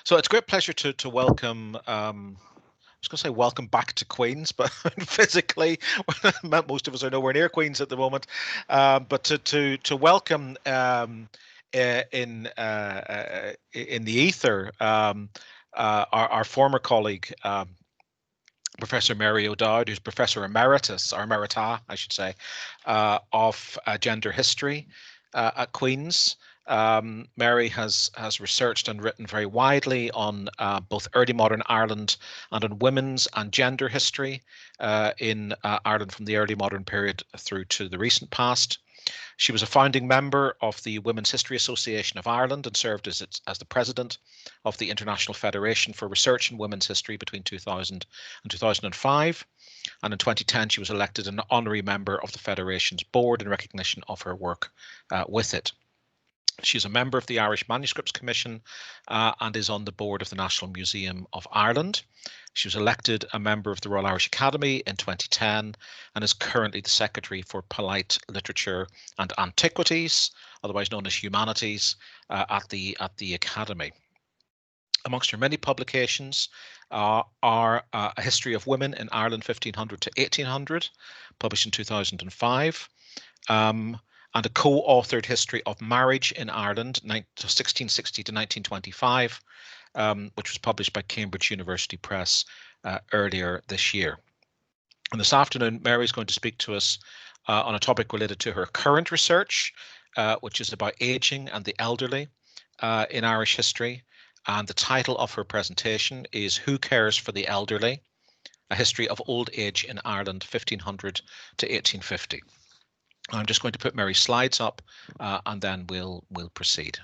So it's a great pleasure to welcome, I was going to say welcome back to Queen's, but physically, most of us are nowhere near Queen's at the moment. But to welcome in the ether our former colleague, Professor Mary O'Dowd, who's Professor Emeritus, or Emerita, I should say, of gender history at Queen's. Mary has researched and written very widely on both early modern Ireland and on women's and gender history in Ireland from the early modern period through to the recent past. She was a founding member of the Women's History Association of Ireland and served as the president of the International Federation for Research in Women's History between 2000 and 2005. And in 2010, she was elected an honorary member of the Federation's board in recognition of her work with it. She's a member of the Irish Manuscripts Commission and is on the board of the National Museum of Ireland. She was elected a member of the Royal Irish Academy in 2010 and is currently the Secretary for Polite Literature and Antiquities, otherwise known as Humanities, at the Academy. Amongst her many publications are A History of Women in Ireland 1500 to 1800, published in 2005. And a co-authored History of Marriage in Ireland, 1660 to 1925, which was published by Cambridge University Press earlier this year. And this afternoon, Mary is going to speak to us on a topic related to her current research, which is about aging and the elderly in Irish history. And the title of her presentation is Who Cares for the Elderly? A History of Old Age in Ireland, 1500 to 1850. I'm just going to put Mary's slides up and then we'll proceed.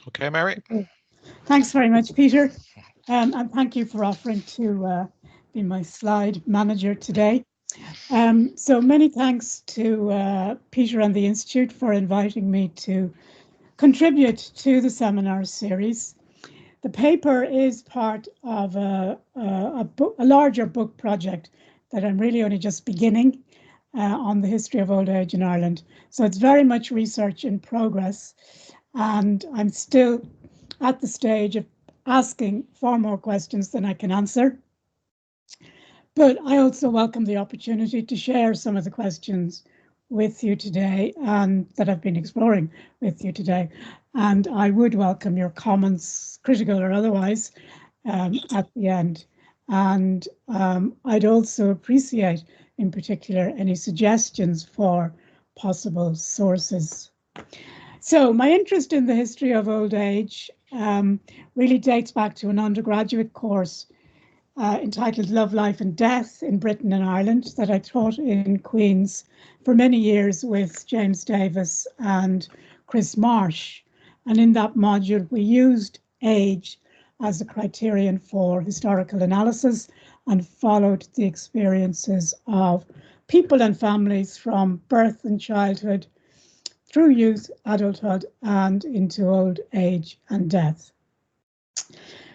Okay, Mary. Thanks very much, Peter. And thank you for offering to be my slide manager today. So many thanks to Peter and the Institute for inviting me to contribute to the seminar series. The paper is part of a larger book project that I'm really only just beginning on the history of old age in Ireland. So it's very much research in progress, and I'm still at the stage of asking far more questions than I can answer. But I also welcome the opportunity to share some of the questions with you today and that I've been exploring with you today. And I would welcome your comments, critical or otherwise, at the end. And I'd also appreciate, in particular, any suggestions for possible sources. So my interest in the history of old age really dates back to an undergraduate course entitled Love, Life and Death in Britain and Ireland that I taught in Queen's for many years with James Davis and Chris Marsh. And in that module, we used age as a criterion for historical analysis and followed the experiences of people and families from birth and childhood through youth, adulthood, and into old age and death.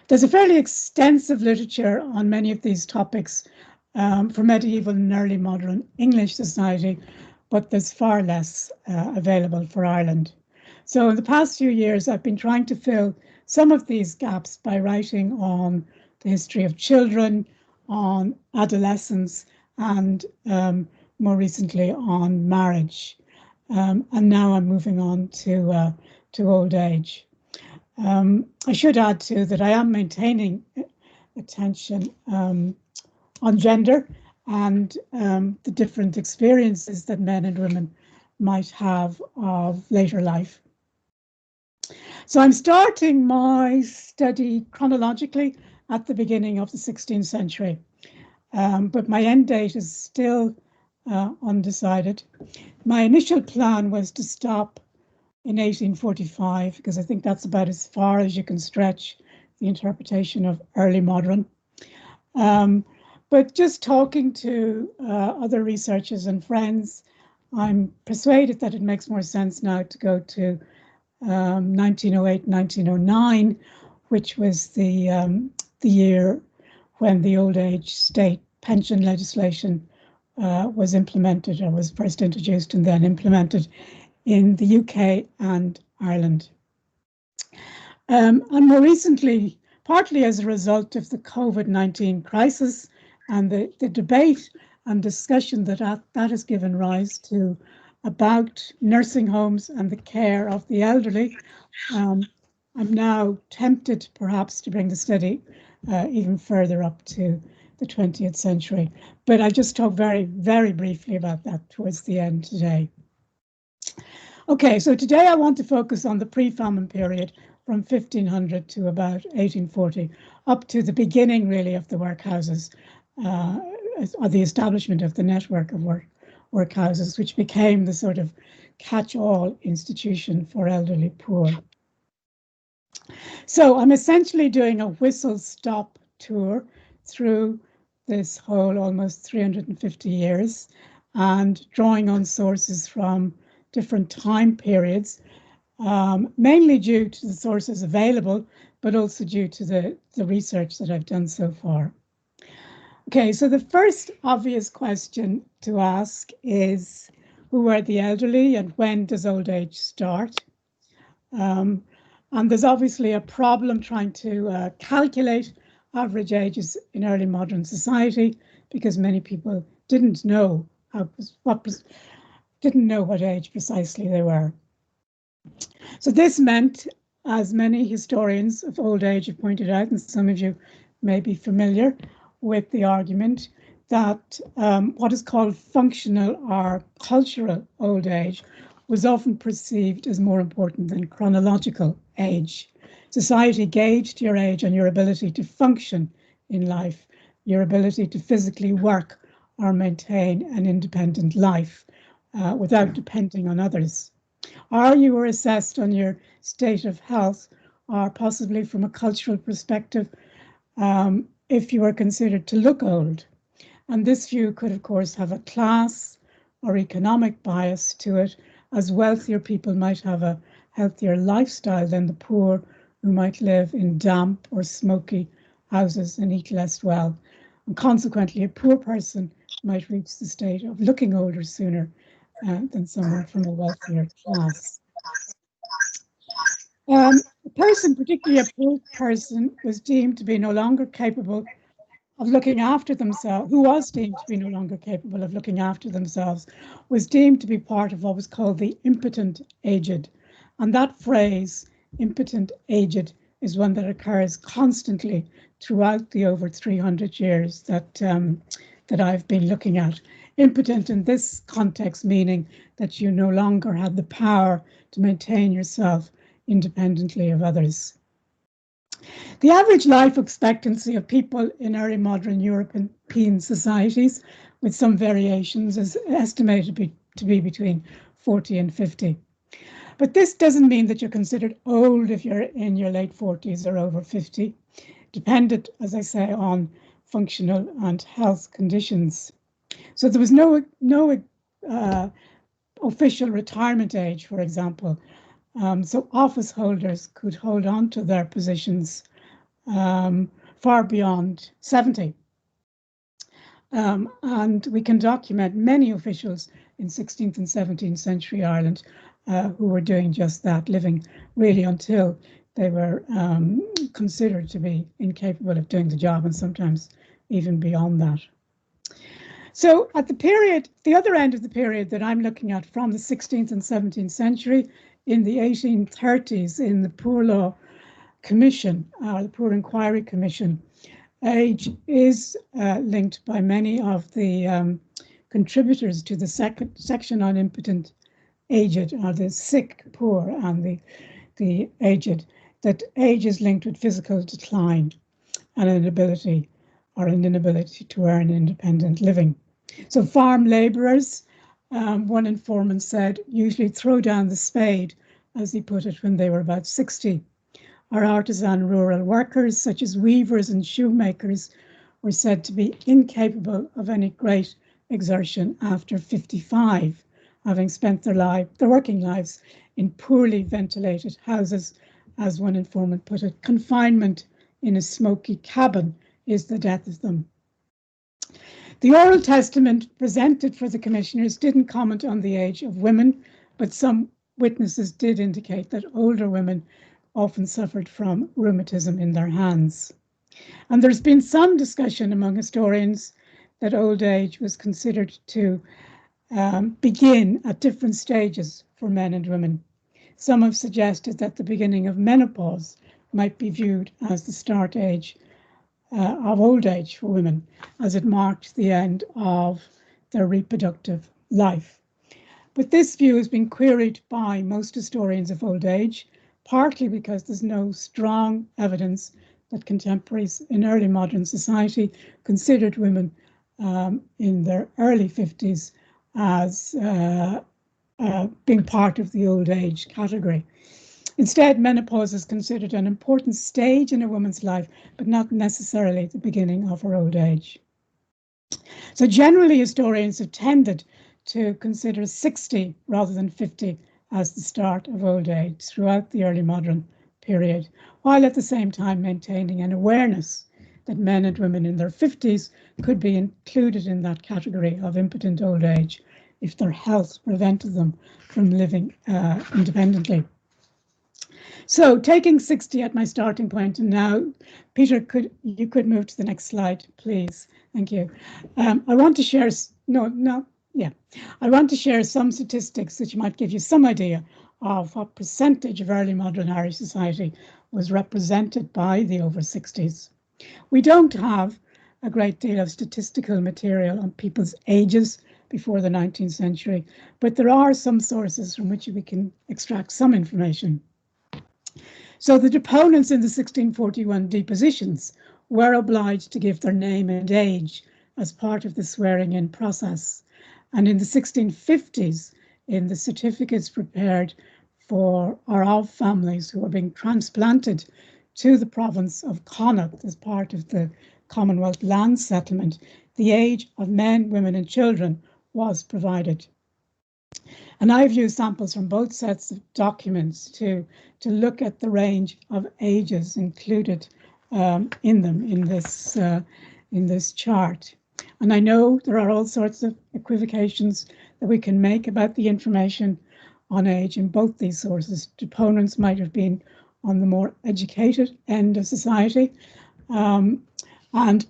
There's a fairly extensive literature on many of these topics for medieval and early modern English society, but there's far less available for Ireland. So in the past few years, I've been trying to fill some of these gaps by writing on the history of children, on adolescence, and more recently on marriage. And now I'm moving on to old age. I should add too that I am maintaining attention on gender and the different experiences that men and women might have of later life. So I'm starting my study chronologically at the beginning of the 16th century, but my end date is still undecided. My initial plan was to stop in 1845, because I think that's about as far as you can stretch the interpretation of early modern. But just talking to other researchers and friends, I'm persuaded that it makes more sense now to go to 1908, 1909, which was the year when the old age state pension legislation was implemented, or was first introduced and then implemented in the UK and Ireland. And more recently, partly as a result of the COVID-19 crisis and the debate and discussion that has given rise to about nursing homes and the care of the elderly, I'm now tempted perhaps to bring the study even further up to the 20th century. But I'll just talk very, very briefly about that towards the end today. Okay, so today I want to focus on the pre-famine period from 1500 to about 1840, up to the beginning, really, of the workhouses, or the establishment of the network of workhouses, which became the sort of catch-all institution for elderly poor. So I'm essentially doing a whistle-stop tour through this whole almost 350 years and drawing on sources from different time periods, mainly due to the sources available, but also due to the research that I've done so far. Okay, so the first obvious question to ask is, who are the elderly and when does old age start? And there's obviously a problem trying to calculate average ages in early modern society, because many people didn't know what age precisely they were. So this meant, as many historians of old age have pointed out, and some of you may be familiar with the argument, that what is called functional or cultural old age was often perceived as more important than chronological age. Society gauged your age on your ability to function in life, your ability to physically work or maintain an independent life without depending on others. Or you were assessed on your state of health, or possibly from a cultural perspective, if you were considered to look old. And this view could, of course, have a class or economic bias to it, as wealthier people might have a healthier lifestyle than the poor, who might live in damp or smoky houses and eat less well. And consequently, a poor person might reach the state of looking older sooner than someone from a wealthier class. A person, particularly a poor person, was deemed to be no longer capable of looking after themselves, who was deemed to be no longer capable of looking after themselves, was deemed to be part of what was called the impotent aged. And that phrase, impotent aged, is one that occurs constantly throughout the over 300 years that I've been looking at. Impotent in this context, meaning that you no longer had the power to maintain yourself independently of others. The average life expectancy of people in early modern European societies, with some variations, is estimated to be between 40 and 50. But this doesn't mean that you're considered old if you're in your late 40s or over 50, dependent, as I say, on functional and health conditions. So there was no official retirement age, for example. So office holders could hold on to their positions far beyond 70. And we can document many officials in 16th and 17th century Ireland who were doing just that, living really until they were considered to be incapable of doing the job, and sometimes even beyond that. So at the other end of the period that I'm looking at, from the 16th and 17th century, in the 1830s, in the Poor Law Commission, the Poor Inquiry Commission, age is linked by many of the contributors to the section on impotent aged, or the sick, poor, and the aged, that age is linked with physical decline and an inability to earn independent living. So farm labourers, one informant said, usually throw down the spade, as he put it, when they were about 60. Our artisan rural workers, such as weavers and shoemakers, were said to be incapable of any great exertion after 55. having spent their working lives in poorly ventilated houses. As one informant put it, confinement in a smoky cabin is the death of them. The oral testament presented for the commissioners didn't comment on the age of women, but some witnesses did indicate that older women often suffered from rheumatism in their hands. And there's been some discussion among historians that old age was considered to begin at different stages for men and women. Some have suggested that the beginning of menopause might be viewed as the start age of old age for women, as it marked the end of their reproductive life. But this view has been queried by most historians of old age, partly because there's no strong evidence that contemporaries in early modern society considered women in their early 50s as being part of the old age category. Instead, menopause is considered an important stage in a woman's life, but not necessarily the beginning of her old age. So generally, historians have tended to consider 60 rather than 50 as the start of old age throughout the early modern period, while at the same time maintaining an awareness that men and women in their 50s could be included in that category of impotent old age if their health prevented them from living independently. So taking 60 at my starting point, and now, Peter, you could move to the next slide, please. Thank you. I want to share, I want to share some statistics which might give you some idea of what percentage of early modern Irish society was represented by the over 60s. We don't have a great deal of statistical material on people's ages before the 19th century, but there are some sources from which we can extract some information. So the deponents in the 1641 depositions were obliged to give their name and age as part of the swearing-in process. And in the 1650s, in the certificates prepared for or of families who were being transplanted to the province of Connaught as part of the Commonwealth land settlement, the age of men, women and children was provided. And I've used samples from both sets of documents to look at the range of ages included in them in this chart. And I know there are all sorts of equivocations that we can make about the information on age in both these sources. Deponents might have been on the more educated end of society, and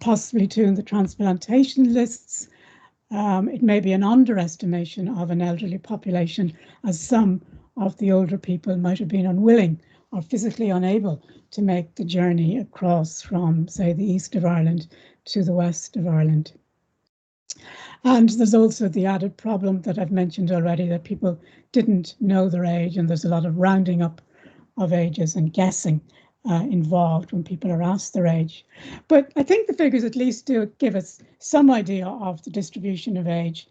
possibly too in the transplantation lists. It may be an underestimation of an elderly population, as some of the older people might have been unwilling or physically unable to make the journey across from, say, the east of Ireland to the west of Ireland. And there's also the added problem that I've mentioned already, that people didn't know their age, and there's a lot of rounding up of ages and guessing involved when people are asked their age. But I think the figures at least do give us some idea of the distribution of age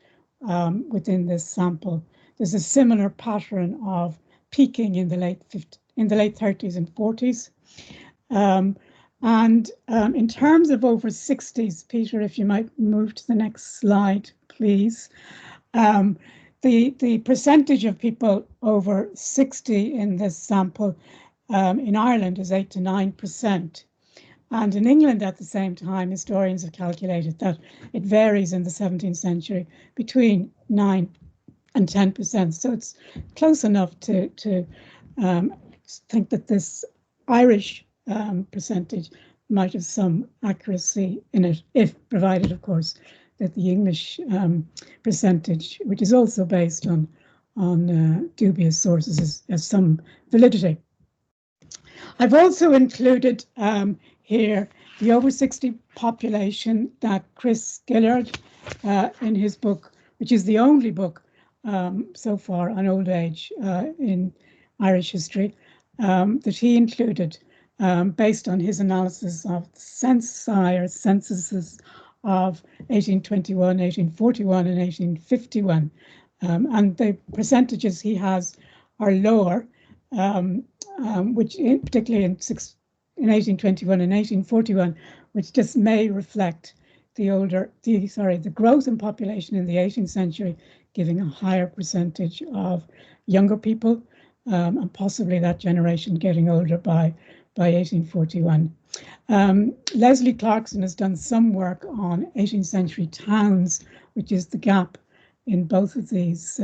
within this sample. There's a similar pattern of peaking in the late 30s and 40s. In terms of over 60s, Peter, if you might move to the next slide, please. The percentage of people over 60 in this sample in Ireland is 8 to 9%. And in England at the same time, historians have calculated that it varies in the 17th century between 9 and 10%. So it's close enough to think that this Irish percentage might have some accuracy in it, if provided, of course, that the English percentage, which is also based on dubious sources, has some validity. I've also included here the over 60 population that Chris Gillard, in his book, which is the only book so far on old age in Irish history, that he included based on his analysis of the censuses of 1821, 1841 and 1851. And the percentages he has are lower, which particularly in 1821 and 1841, which just may reflect the growth in population in the 18th century, giving a higher percentage of younger people, and possibly that generation getting older by 1841. Leslie Clarkson has done some work on 18th century towns, which is the gap in both of these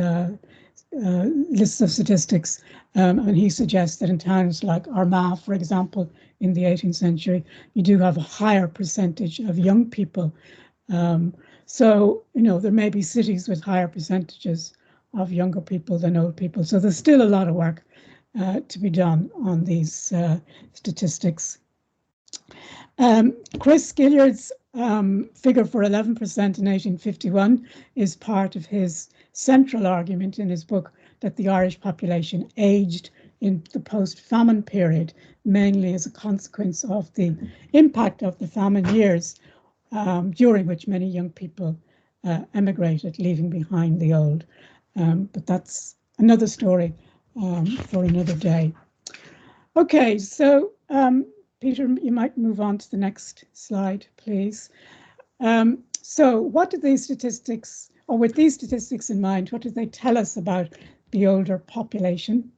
lists of statistics, and he suggests that in towns like Armagh, for example, in the 18th century, you do have a higher percentage of young people. So, you know, there may be cities with higher percentages of younger people than old people. So there's still a lot of work to be done on these statistics. Chris Gilliard's figure for 11% in 1851 is part of his central argument in his book that the Irish population aged in the post-famine period, mainly as a consequence of the impact of the famine years, during which many young people emigrated, leaving behind the old. But that's another story for another day. Okay, so Peter, you might move on to the next slide, please. So what do these statistics, or with these statistics in mind, what do they tell us about the older population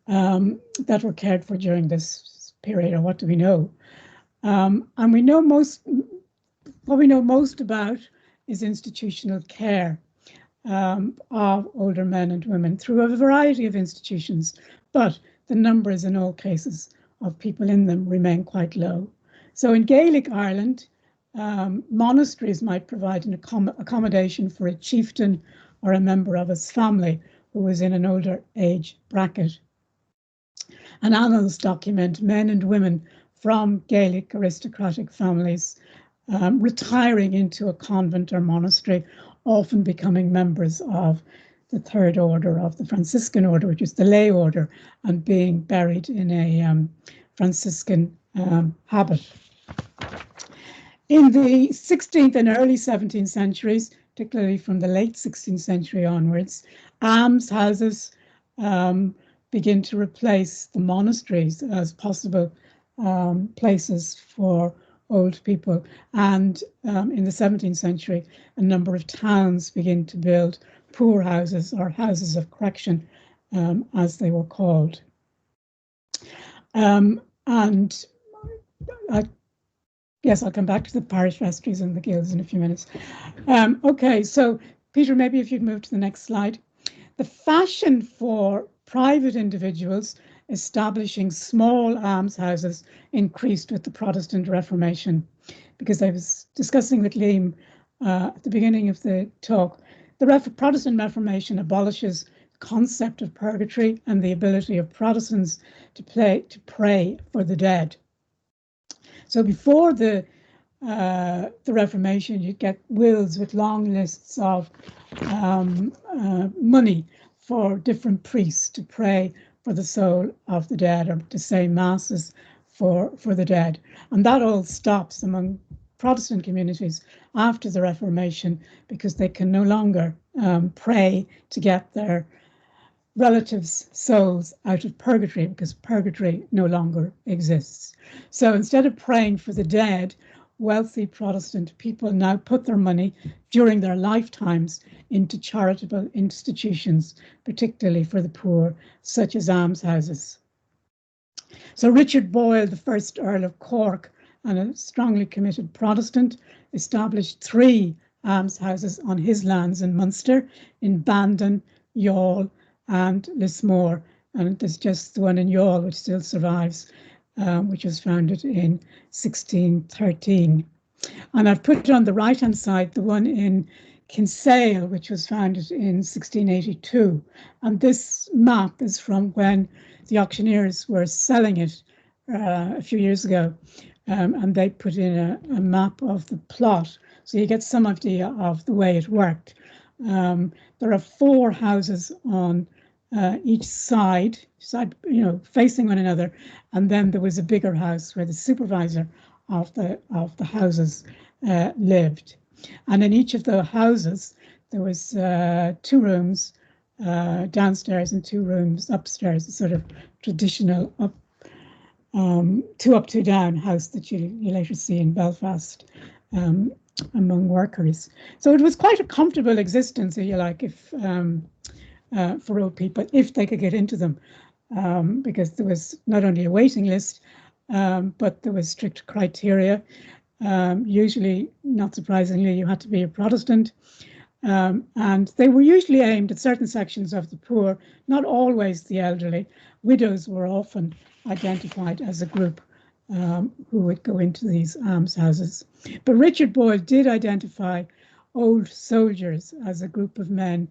that were cared for during this period, or what do we know? And we know what we know most about is institutional care of older men and women through a variety of institutions, but the numbers in all cases of people in them remain quite low. So in Gaelic Ireland, monasteries might provide an accommodation for a chieftain or a member of his family who was in an older age bracket. And annals document men and women from Gaelic aristocratic families retiring into a convent or monastery, often becoming members of the third order of the Franciscan order, which is the lay order, and being buried in a Franciscan habit. In the 16th and early 17th centuries, particularly from the late 16th century onwards, almshouses begin to replace the monasteries as possible places for old people. And in the 17th century, a number of towns begin to build poor houses, or houses of correction, as they were called. Yes, I'll come back to the parish vestries and the guilds in a few minutes. Okay, so Peter, maybe if you'd move to the next slide. The fashion for private individuals establishing small almshouses increased with the Protestant Reformation, because I was discussing with Liam at the beginning of the talk. The Protestant Reformation abolishes the concept of purgatory and the ability of Protestants to pray for the dead. So before the Reformation, you'd get wills with long lists of money for different priests to pray for the soul of the dead, or to say masses for the dead. And that all stops among Protestant communities after the Reformation, because they can no longer pray to get their relatives' souls out of purgatory, because purgatory no longer exists. So instead of praying for the dead, wealthy Protestant people now put their money during their lifetimes into charitable institutions, particularly for the poor, such as almshouses. So Richard Boyle, the first Earl of Cork and a strongly committed Protestant, established 3 almshouses on his lands in Munster, in Bandon, Youghal and Lismore. And there's just the one in Youghal which still survives, which was founded in 1613. And I've put on the right-hand side the one in Kinsale, which was founded in 1682. And this map is from when the auctioneers were selling it a few years ago. And they put in a map of the plot, so you get some idea of the way it worked. There are 4 houses on each side, you know, facing one another, and then there was a bigger house where the supervisor of the houses lived. And in each of the houses there was 2 rooms downstairs and 2 rooms upstairs, a sort of traditional 2 up, 2 down house that you later see in Belfast among workers. So it was quite a comfortable existence, if you like, if for old people, if they could get into them, because there was not only a waiting list, but there was strict criteria. Usually, not surprisingly, you had to be a Protestant, and they were usually aimed at certain sections of the poor, not always the elderly. Widows were often identified as a group who would go into these almshouses. But Richard Boyle did identify old soldiers as a group of men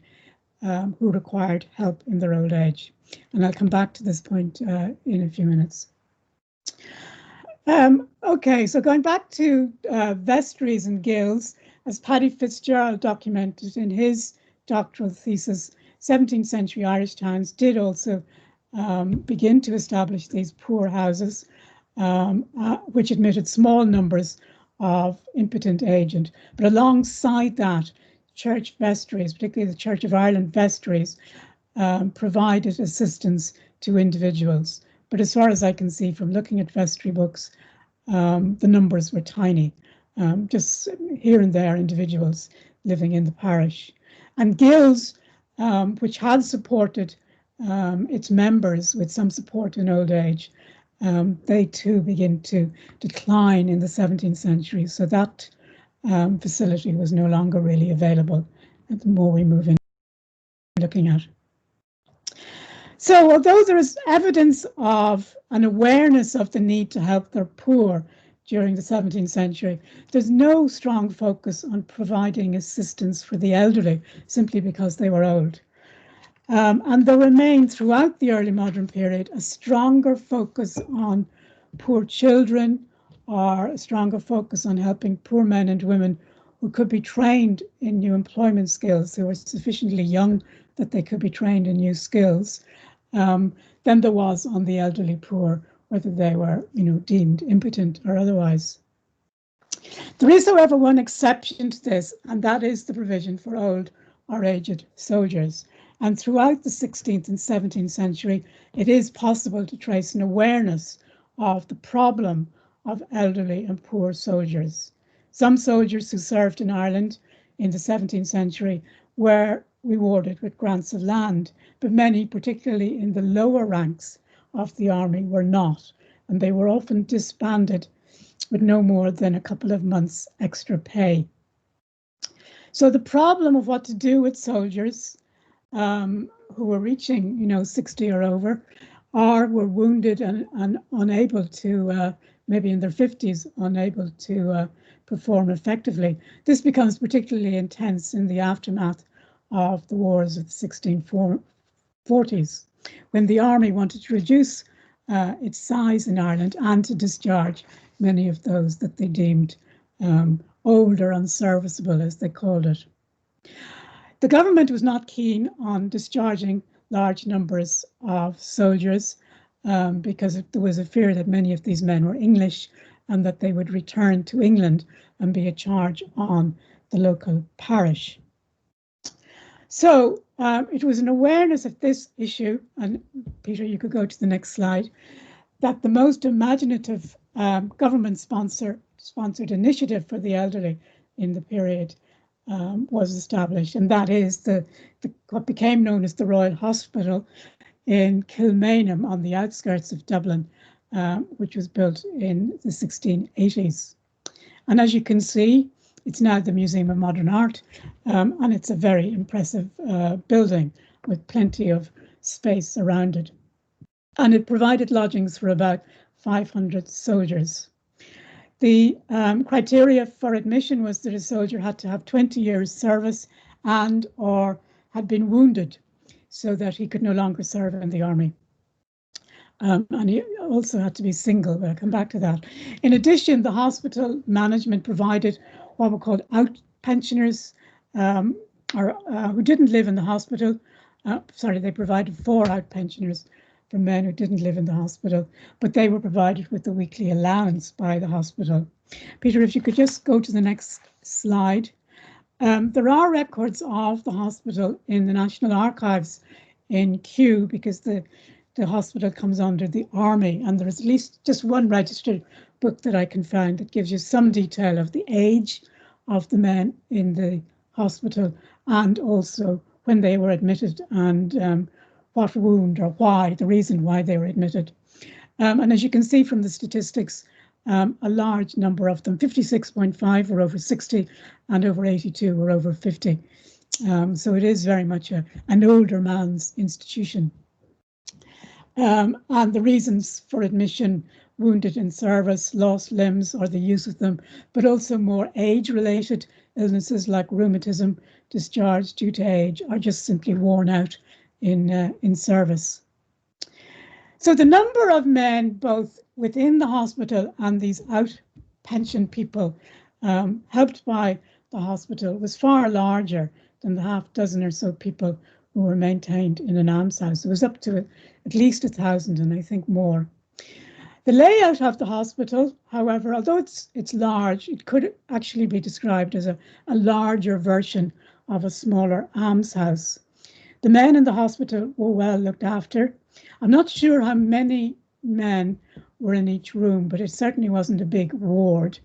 who required help in their old age. And I'll come back to this point in a few minutes. Okay, so going back to vestries and guilds, as Paddy Fitzgerald documented in his doctoral thesis, 17th century Irish towns did also begin to establish these poor houses, which admitted small numbers of impotent aged. But alongside that, church vestries, particularly the Church of Ireland vestries, provided assistance to individuals. But as far as I can see from looking at vestry books, the numbers were tiny, just here and there individuals living in the parish. And guilds, which had supported its members with some support in old age, they too begin to decline in the 17th century. So that facility was no longer really available. And the more we move in looking at. So although there is evidence of an awareness of the need to help the poor during the 17th century, there's no strong focus on providing assistance for the elderly simply because they were old. And there remained throughout the early modern period a stronger focus on poor children, or a stronger focus on helping poor men and women who could be trained in new employment skills, who were sufficiently young that they could be trained in new skills, than there was on the elderly poor, whether they were, deemed impotent or otherwise. There is, however, one exception to this, and that is the provision for old or aged soldiers. And throughout the 16th and 17th century, it is possible to trace an awareness of the problem of elderly and poor soldiers. Some soldiers who served in Ireland in the 17th century were rewarded with grants of land, but many, particularly in the lower ranks of the army, were not, and they were often disbanded with no more than a couple of months extra pay. So the problem of what to do with soldiers who were reaching, 60 or over, or were wounded and unable to, maybe in their 50s, unable to perform effectively. This becomes particularly intense in the aftermath of the wars of the 1640s, when the army wanted to reduce its size in Ireland and to discharge many of those that they deemed old or unserviceable, as they called it. The government was not keen on discharging large numbers of soldiers because there was a fear that many of these men were English and that they would return to England and be a charge on the local parish. So it was an awareness of this issue, and Peter, you could go to the next slide, that the most imaginative government-sponsored initiative for the elderly in the period was established, and that is what became known as the Royal Hospital in Kilmainham on the outskirts of Dublin, which was built in the 1680s. And as you can see, it's now the Museum of Modern Art, and it's a very impressive building with plenty of space around it. And it provided lodgings for about 500 soldiers. The criteria for admission was that a soldier had to have 20 years service and or had been wounded so that he could no longer serve in the army. And he also had to be single, but I'll come back to that. In addition, the hospital management provided what were called out pensioners, who didn't live in the hospital. They provided 4 out pensioners for men who didn't live in the hospital, but they were provided with a weekly allowance by the hospital. Peter, if you could just go to the next slide. There are records of the hospital in the National Archives in Kew, because the hospital comes under the army, and there is at least just one registered book that I can find that gives you some detail of the age of the men in the hospital, and also when they were admitted, and what wound or why, the reason why they were admitted. And as you can see from the statistics, a large number of them, 56.5 were over 60 and over 82 were over 50. So it is very much an older man's institution. And the reasons for admission: wounded in service, lost limbs or the use of them, but also more age-related illnesses like rheumatism, discharge due to age, or just simply worn out in service. So the number of men both within the hospital and these out-pension people helped by the hospital was far larger than the half dozen or so people who were maintained in an almshouse. It was up to at least 1,000 and I think more. The layout of the hospital, however, although it's large, it could actually be described as a larger version of a smaller almshouse. The men in the hospital were well looked after. I'm not sure how many men were in each room, but it certainly wasn't a big ward.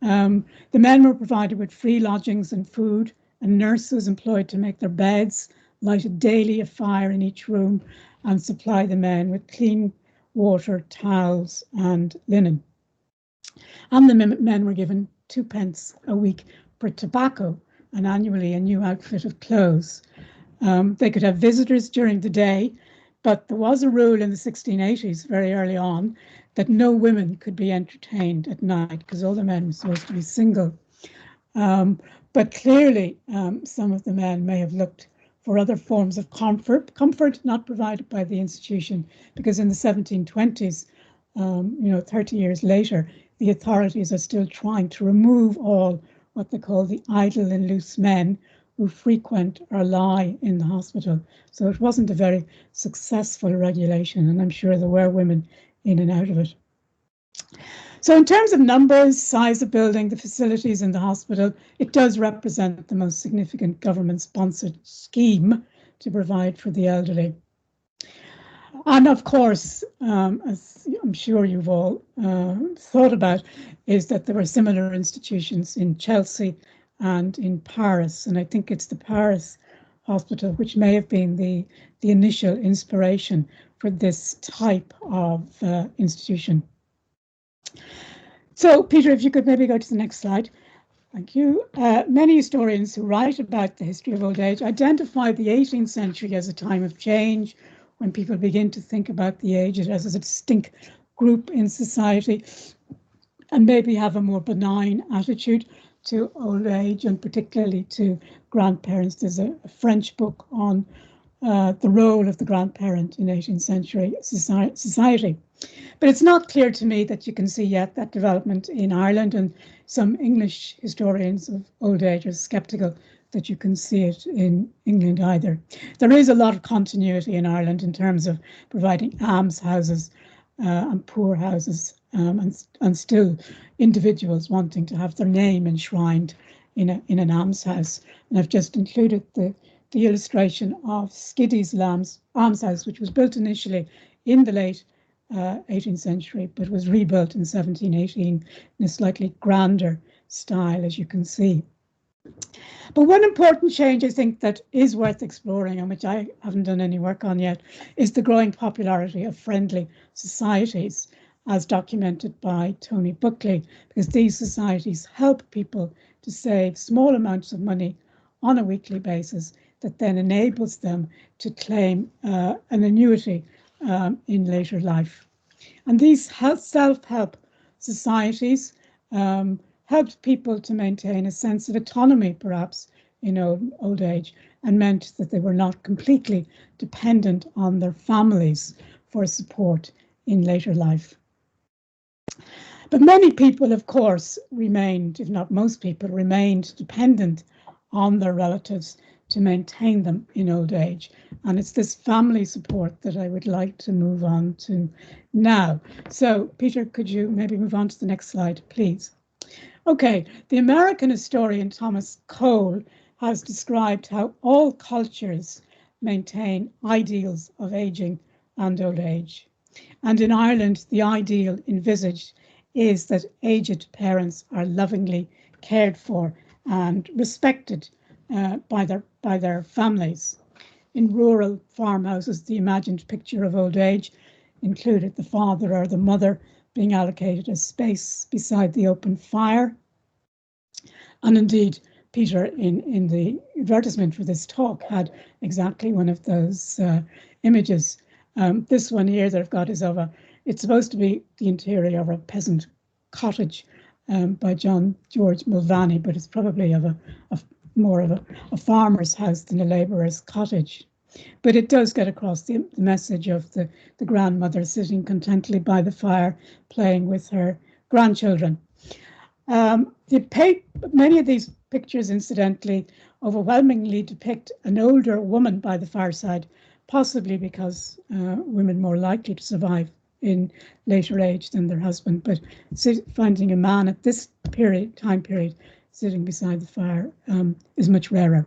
The men were provided with free lodgings and food. A nurse was employed to make their beds, lighted daily a fire in each room, and supply the men with clean water, towels, and linen. And the men were given 2p a week for tobacco, and annually a new outfit of clothes. They could have visitors during the day, but there was a rule in the 1680s, very early on, that no women could be entertained at night because all the men were supposed to be single. But clearly, some of the men may have looked for other forms of comfort not provided by the institution, because in the 1720s, 30 years later, the authorities are still trying to remove all what they call the idle and loose men who frequent or lie in the hospital. So it wasn't a very successful regulation, and I'm sure there were women in and out of it. So in terms of numbers, size of building, the facilities in the hospital, it does represent the most significant government-sponsored scheme to provide for the elderly. And of course, as I'm sure you've all thought about, is that there were similar institutions in Chelsea and in Paris. And I think it's the Paris hospital which may have been the initial inspiration for this type of institution. So, Peter, if you could maybe go to the next slide. Thank you. Many historians who write about the history of old age identify the 18th century as a time of change, when people begin to think about the aged as a distinct group in society and maybe have a more benign attitude to old age, and particularly to grandparents. There's a French book on the role of the grandparent in 18th century society. But it's not clear to me that you can see yet that development in Ireland, and some English historians of old age are sceptical that you can see it in England either. There is a lot of continuity in Ireland in terms of providing almshouses and poor houses, and still individuals wanting to have their name enshrined in an almshouse. And I've just included the illustration of Skiddy's almshouse, which was built initially in the late 18th century, but was rebuilt in 1718 in a slightly grander style, as you can see. But one important change I think that is worth exploring, and which I haven't done any work on yet, is the growing popularity of friendly societies, as documented by Tony Buckley, because these societies help people to save small amounts of money on a weekly basis that then enables them to claim an annuity in later life. And these self-help societies helped people to maintain a sense of autonomy, perhaps, in old age, and meant that they were not completely dependent on their families for support in later life. But many people, of course, remained, if not most people, remained dependent on their relatives to maintain them in old age. And it's this family support that I would like to move on to now. So, Peter, could you maybe move on to the next slide, please? Okay, the American historian Thomas Cole has described how all cultures maintain ideals of aging and old age. And in Ireland, the ideal envisaged is that aged parents are lovingly cared for and respected by their families. In rural farmhouses, the imagined picture of old age included the father or the mother being allocated a space beside the open fire. And indeed, Peter, in the advertisement for this talk, had exactly one of those images. This one here that I've got is of it's supposed to be the interior of a peasant cottage by John George Mulvaney, but it's probably of more of a farmer's house than a labourer's cottage. But it does get across the message of the grandmother sitting contentedly by the fire, playing with her grandchildren. Many of these pictures, incidentally, overwhelmingly depict an older woman by the fireside, possibly because women more likely to survive in later age than their husband. But finding a man at this time period sitting beside the fire is much rarer.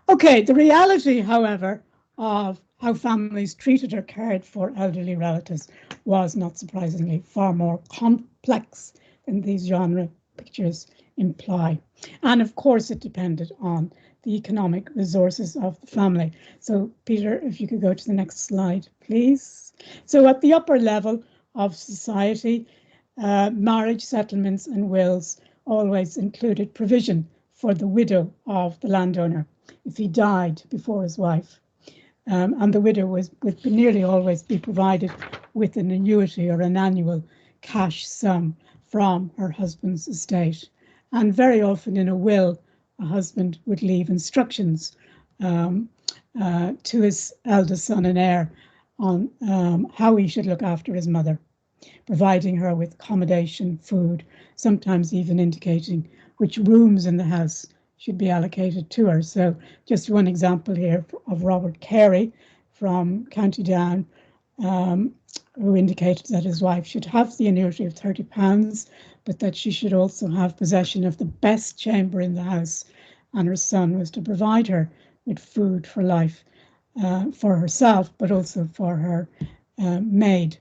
Okay, the reality, however, of how families treated or cared for elderly relatives was, not surprisingly, far more complex than these genre pictures imply. And of course, it depended on the economic resources of the family. So, Peter, if you could go to the next slide, please. So at the upper level of society, marriage settlements and wills always included provision for the widow of the landowner if he died before his wife. And the widow would nearly always be provided with an annuity or an annual cash sum from her husband's estate. And very often in a will, a husband would leave instructions to his eldest son and heir on how he should look after his mother, providing her with accommodation, food, sometimes even indicating which rooms in the house should be allocated to her. So just one example here of Robert Carey from County Down, who indicated that his wife should have the annuity of £30, but that she should also have possession of the best chamber in the house, and her son was to provide her with food for life for herself, but also for her maid.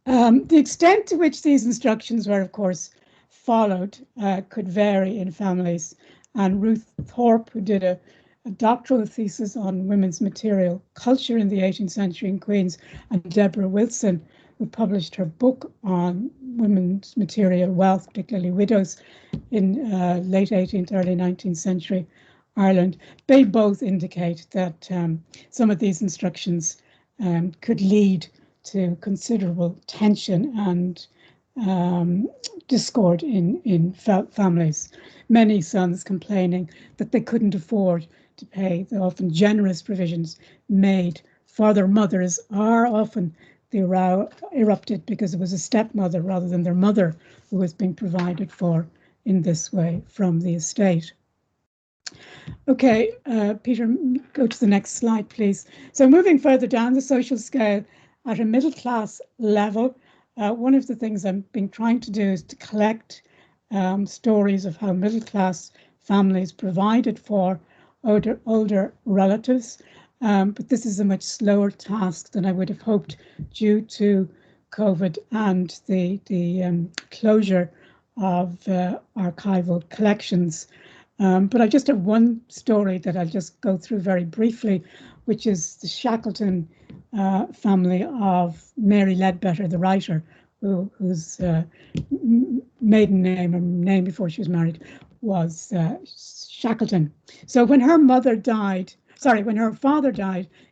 The extent to which these instructions were, of course, followed could vary in families, and Ruth Thorpe, who did a doctoral thesis on women's material culture in the 18th century in Queens, and Deborah Wilson, who published her book on women's material wealth, particularly widows, in late 18th, early 19th century Ireland. They both indicate that some of these instructions could lead to considerable tension and discord in families. Many sons complaining that they couldn't afford to pay the often generous provisions made for their mothers, are often the row erupted because it was a stepmother rather than their mother who was being provided for in this way from the estate. Okay, Peter, go to the next slide, please. So moving further down the social scale at a middle class level, one of the things I've been trying to do is to collect stories of how middle class families provided for older relatives. But this is a much slower task than I would have hoped due to COVID and the closure of archival collections. But I just have one story that I'll just go through very briefly, which is the Shackleton family of Mary Ledbetter, the writer, whose maiden name or name before she was married was Shackleton. So when her father died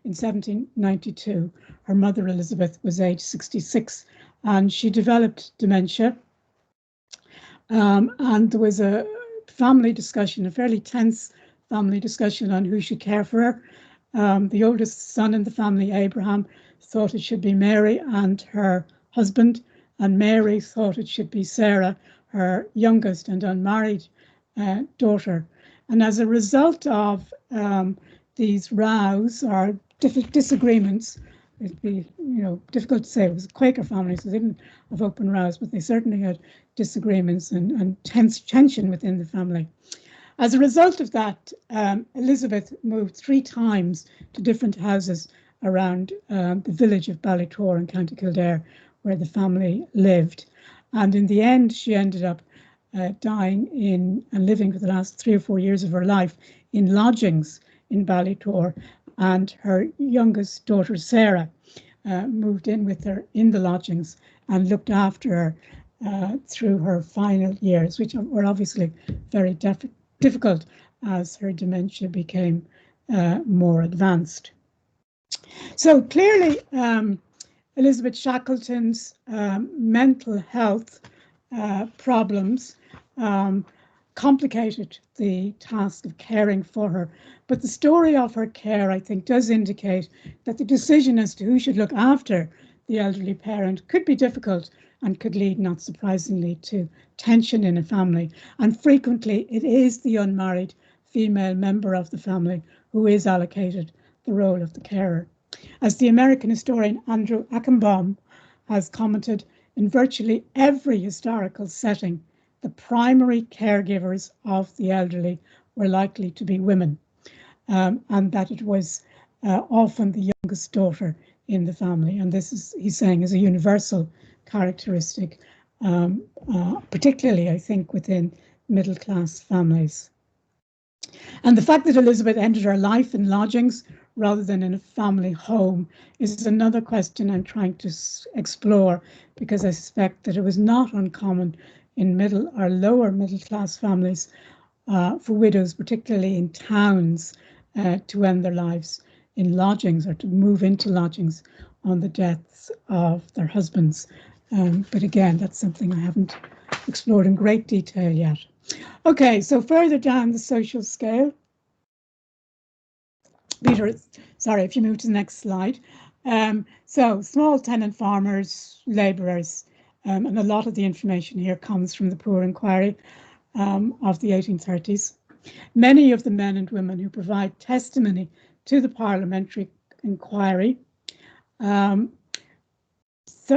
in 1792, her mother Elizabeth was aged 66, and she developed dementia. And there was a family discussion, a fairly tense family discussion on who should care for her. The oldest son in the family, Abraham, thought it should be Mary and her husband, and Mary thought it should be Sarah, her youngest and unmarried daughter. And as a result of these rows or disagreements, it'd be difficult to say. It was a Quaker family, so they didn't have open rows, but they certainly had disagreements and tension within the family. As a result of that, Elizabeth moved 3 times to different houses around the village of Ballytor in County Kildare, where the family lived. And in the end, she ended up dying in and living for the last 3 or 4 years of her life in lodgings in Ballytor, and her youngest daughter Sarah moved in with her in the lodgings and looked after her through her final years, which were obviously very difficult as her dementia became more advanced. So clearly, Elizabeth Shackleton's mental health problems complicated the task of caring for her. But the story of her care, I think, does indicate that the decision as to who should look after the elderly parent could be difficult and could lead, not surprisingly, to tension in a family. And frequently, it is the unmarried female member of the family who is allocated the role of the carer. As the American historian Andrew Ackenbaum has commented, in virtually every historical setting, the primary caregivers of the elderly were likely to be women, and that it was often the youngest daughter in the family. And this is, he's saying, is a universal characteristic, particularly, I think, within middle-class families. And the fact that Elizabeth ended her life in lodgings rather than in a family home is another question I'm trying to explore, because I suspect that it was not uncommon in middle or lower middle class families for widows, particularly in towns, to end their lives in lodgings or to move into lodgings on the deaths of their husbands. But again, that's something I haven't explored in great detail yet. Okay, so further down the social scale, Peter, sorry, if you move to the next slide. So small tenant farmers, labourers, and a lot of the information here comes from the Poor Inquiry of the 1830s. Many of the men and women who provide testimony to the Parliamentary Inquiry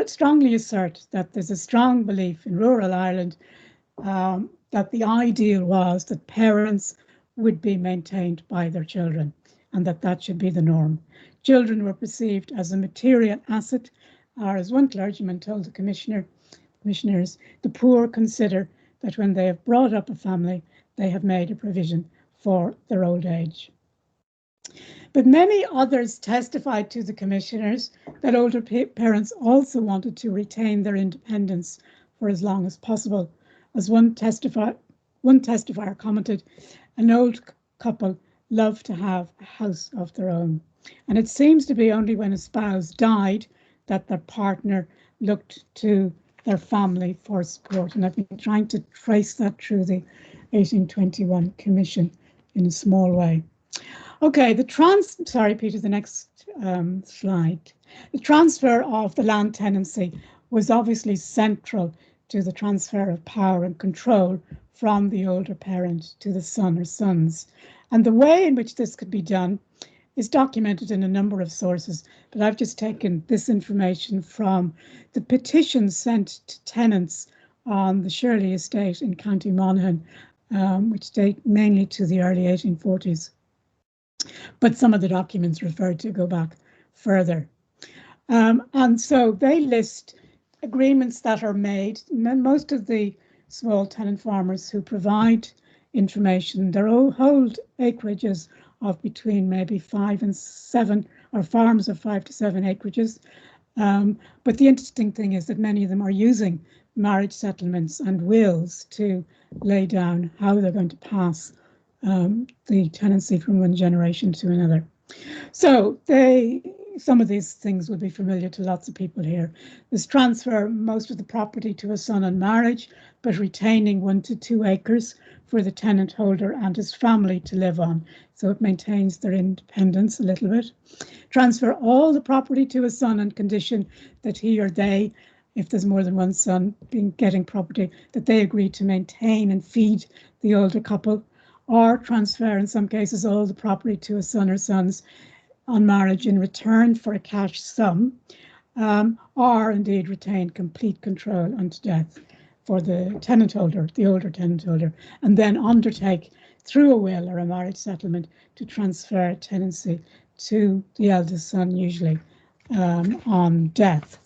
strongly assert that there's a strong belief in rural Ireland that the ideal was that parents would be maintained by their children, and that should be the norm. Children were perceived as a material asset, or as one clergyman told the commissioners, the poor consider that when they have brought up a family, they have made a provision for their old age. But many others testified to the commissioners that older parents also wanted to retain their independence for as long as possible. As one testifier commented, an old couple love to have a house of their own. And it seems to be only when a spouse died that their partner looked to their family for support. And I've been trying to trace that through the 1821 Commission in a small way. Okay, sorry, Peter, the next slide. The transfer of the land tenancy was obviously central to the transfer of power and control from the older parent to the son or sons. And the way in which this could be done is documented in a number of sources, but I've just taken this information from the petitions sent to tenants on the Shirley estate in County Monaghan, which date mainly to the early 1840s. But some of the documents referred to go back further. And so they list agreements that are made. Most of the small tenant farmers who provide information, their hold acreages of between maybe 5 and 7, or farms of 5 to 7 acreages. But the interesting thing is that many of them are using marriage settlements and wills to lay down how they're going to pass the tenancy from one generation to another. So some of these things will be familiar to lots of people here. This transfer most of the property to a son on marriage, but retaining 1 to 2 acres for the tenant holder and his family to live on. So it maintains their independence a little bit. Transfer all the property to a son on condition that he or they, if there's more than one son getting property, that they agree to maintain and feed the older couple, or transfer in some cases all the property to a son or sons on marriage in return for a cash sum, or indeed retain complete control unto death for the tenant holder, the older tenant holder, and then undertake through a will or a marriage settlement to transfer tenancy to the eldest son, usually on death.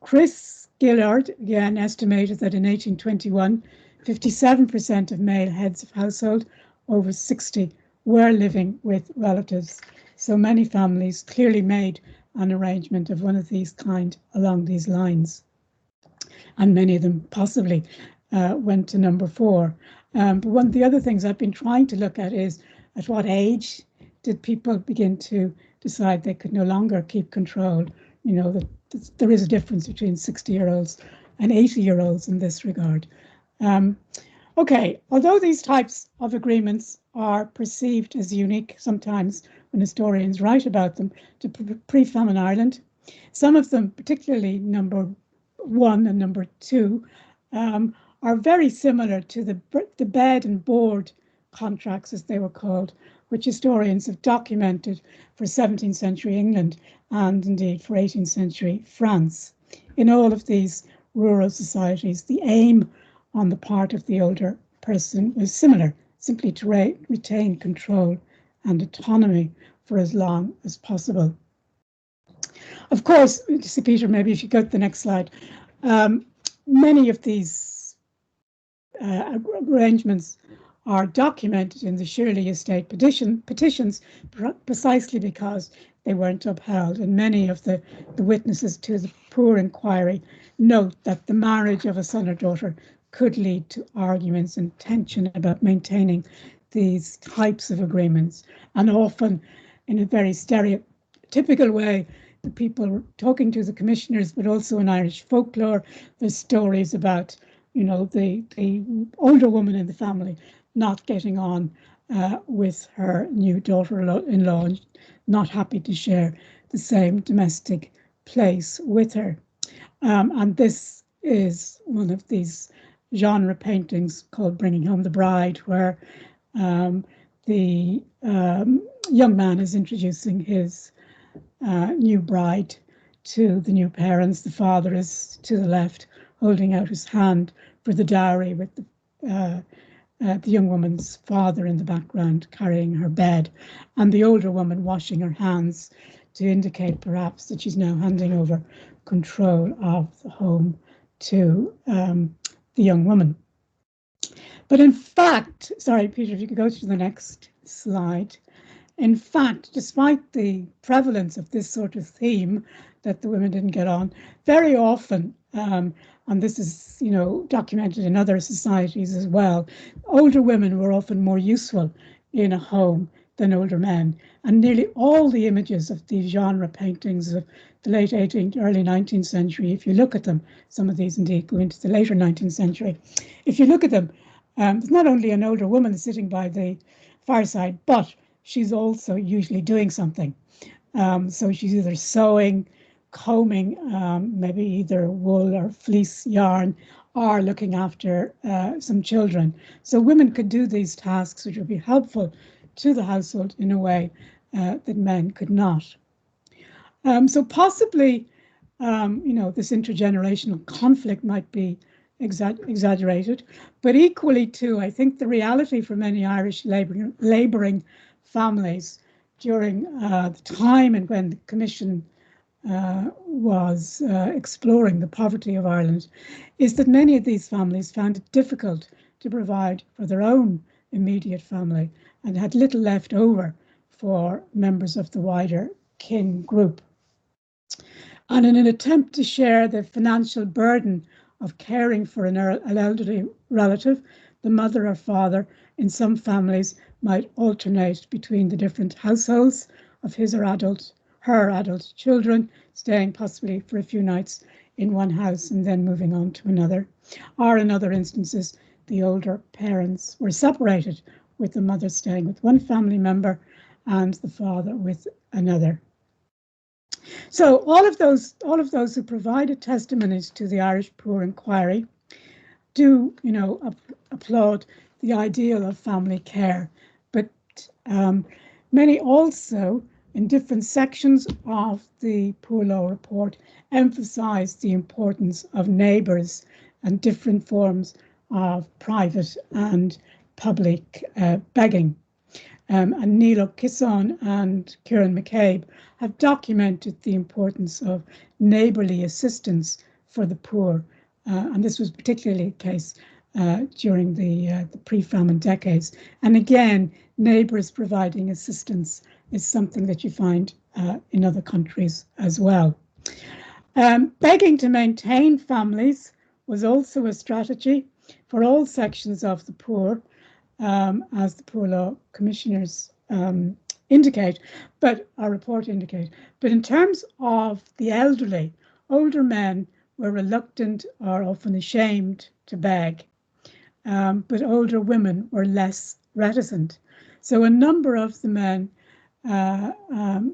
Chris Gillard again estimated that in 1821, 57% of male heads of household over 60 were living with relatives. So many families clearly made an arrangement of one of these kind along these lines. And many of them possibly went to number 4. But one of the other things I've been trying to look at is at what age did people begin to decide they could no longer keep control? You know, that there is a difference between 60-year-olds and 80-year-olds in this regard. Okay, although these types of agreements are perceived as unique sometimes when historians write about them to pre-famine Ireland, some of them, particularly number 1 and number 2, are very similar to the bed and board contracts, as they were called, which historians have documented for 17th century England and indeed for 18th century France. In all of these rural societies, the aim on the part of the older person was similar, simply to retain control and autonomy for as long as possible. Of course, Peter, maybe if you go to the next slide, many of these arrangements are documented in the Shirley Estate petitions precisely because they weren't upheld. And many of the witnesses to the Poor Inquiry note that the marriage of a son or daughter could lead to arguments and tension about maintaining these types of agreements. And often, in a very stereotypical way, the people talking to the commissioners, but also in Irish folklore, there's stories about, you know, the older woman in the family not getting on with her new daughter-in-law and not happy to share the same domestic place with her. And this is one of these genre paintings called Bringing Home the Bride, where the young man is introducing his new bride to the new parents. The father is to the left, holding out his hand for the dowry, with the young woman's father in the background carrying her bed, and the older woman washing her hands to indicate perhaps that she's now handing over control of the home to the young woman. But in fact, sorry, Peter, if you could go to the next slide. In fact, despite the prevalence of this sort of theme that the women didn't get on, very often, and this is, you know, documented in other societies as well, older women were often more useful in a home than older men. And nearly all the images of these genre paintings of the late 18th, early 19th century, if you look at them, some of these indeed go into the later 19th century, if you look at them, there's not only an older woman sitting by the fireside, but she's also usually doing something. So she's either sewing, combing, maybe either wool or fleece yarn, or looking after some children. So women could do these tasks, which would be helpful to the household in a way that men could not. So possibly, you know, this intergenerational conflict might be exaggerated, but equally too, I think the reality for many Irish labouring families during the time and when the Commission was exploring the poverty of Ireland is that many of these families found it difficult to provide for their own immediate family and had little left over for members of the wider kin group. And in an attempt to share the financial burden of caring for an elderly relative, the mother or father in some families might alternate between the different households of his or her adult children, staying possibly for a few nights in one house and then moving on to another. Or in other instances, the older parents were separated, with the mother staying with one family member and the father with another. So all of those who provided testimonies to the Irish Poor Inquiry do, you know, applaud the ideal of family care, but many also, in different sections of the Poor Law report, emphasise the importance of neighbours and different forms of private and public begging. And Neil O'Kisson and Kieran McCabe have documented the importance of neighbourly assistance for the poor. And this was particularly the case during the pre-famine decades. And again, neighbours providing assistance is something that you find in other countries as well. Begging to maintain families was also a strategy for all sections of the poor, as the Poor Law Commissioners indicate, but our report indicate. But in terms of the elderly, older men were reluctant or often ashamed to beg, but older women were less reticent. So a number of the men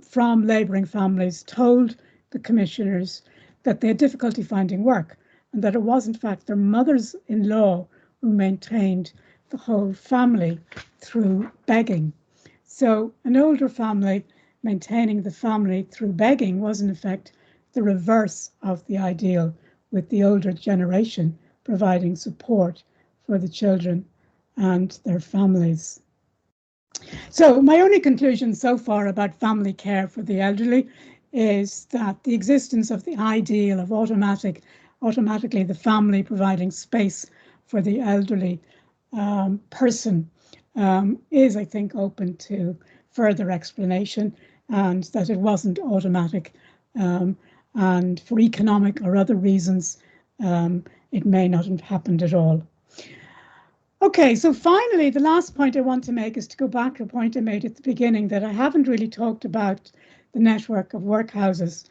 from labouring families told the commissioners that they had difficulty finding work and that it was in fact their mothers-in-law who maintained the whole family through begging. So an older family maintaining the family through begging was in effect the reverse of the ideal, with the older generation providing support for the children and their families. So my only conclusion so far about family care for the elderly is that the existence of the ideal of automatically the family providing space for the elderly person is, I think, open to further explanation, and that it wasn't automatic, and for economic or other reasons it may not have happened at all. Okay, so finally, the last point I want to make is to go back to a point I made at the beginning, that I haven't really talked about the network of workhouses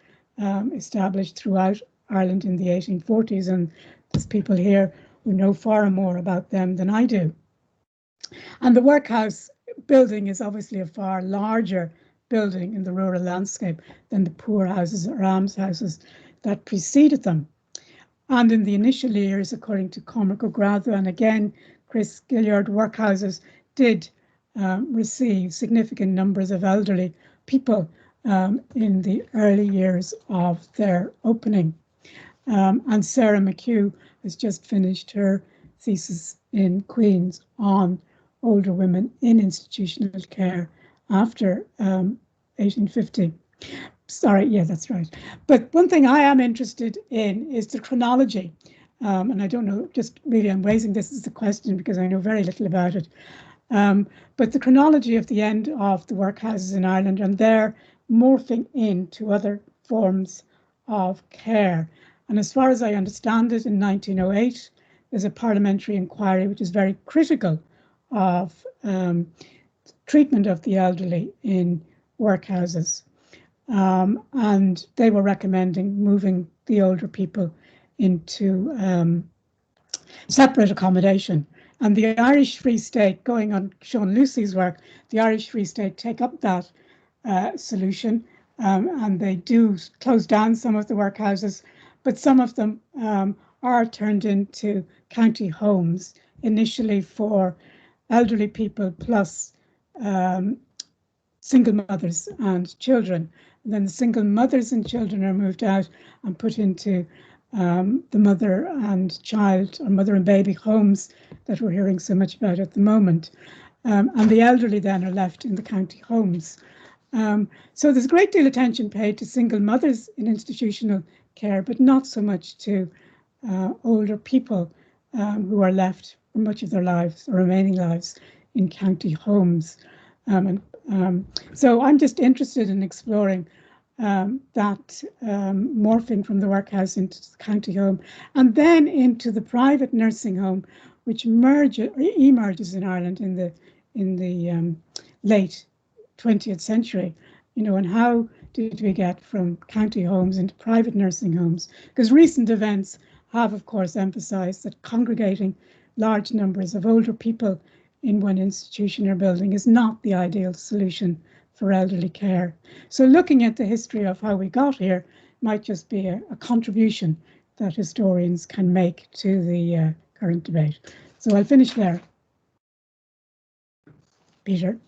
established throughout Ireland in the 1840s, and there's people here who know far more about them than I do. And the workhouse building is obviously a far larger building in the rural landscape than the poor houses or almshouses that preceded them. And in the initial years, according to Cormac O'Grady, and again, Chris Gilliard, workhouses did receive significant numbers of elderly people in the early years of their opening. And Sarah McHugh has just finished her thesis in Queen's on older women in institutional care after 1850. Sorry, yeah, that's right. But one thing I am interested in is the chronology. And I don't know, just really I'm raising this as a question because I know very little about it. But the chronology of the end of the workhouses in Ireland and their morphing into other forms of care. And as far as I understand it, in 1908, there's a parliamentary inquiry which is very critical of treatment of the elderly in workhouses. And they were recommending moving the older people into separate accommodation. And the Irish Free State, going on Sean Lucy's work, the Irish Free State take up that solution, and they do close down some of the workhouses, but some of them are turned into county homes, initially for elderly people plus single mothers and children. And then the single mothers and children are moved out and put into the mother and child or mother and baby homes that we're hearing so much about at the moment. And the elderly then are left in the county homes. So there's a great deal of attention paid to single mothers in institutional care, but not so much to older people who are left for much of their lives or remaining lives in county homes. So I'm just interested in exploring that morphing from the workhouse into the county home and then into the private nursing home, which emerges in Ireland in the late 20th century, you know, and how did we get from county homes into private nursing homes? Because recent events have, of course, emphasised that congregating large numbers of older people in one institution or building is not the ideal solution for elderly care. So looking at the history of how we got here might just be a contribution that historians can make to the current debate. So I'll finish there. Peter.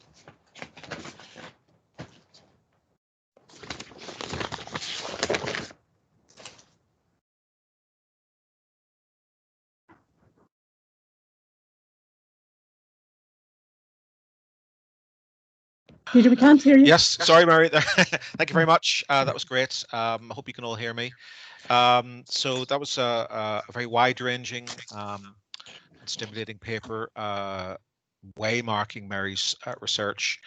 Peter, we can't hear you. Yes, sorry, Mary. Thank you very much. That was great. I hope you can all hear me. So that was a very wide-ranging and stimulating paper, waymarking Mary's research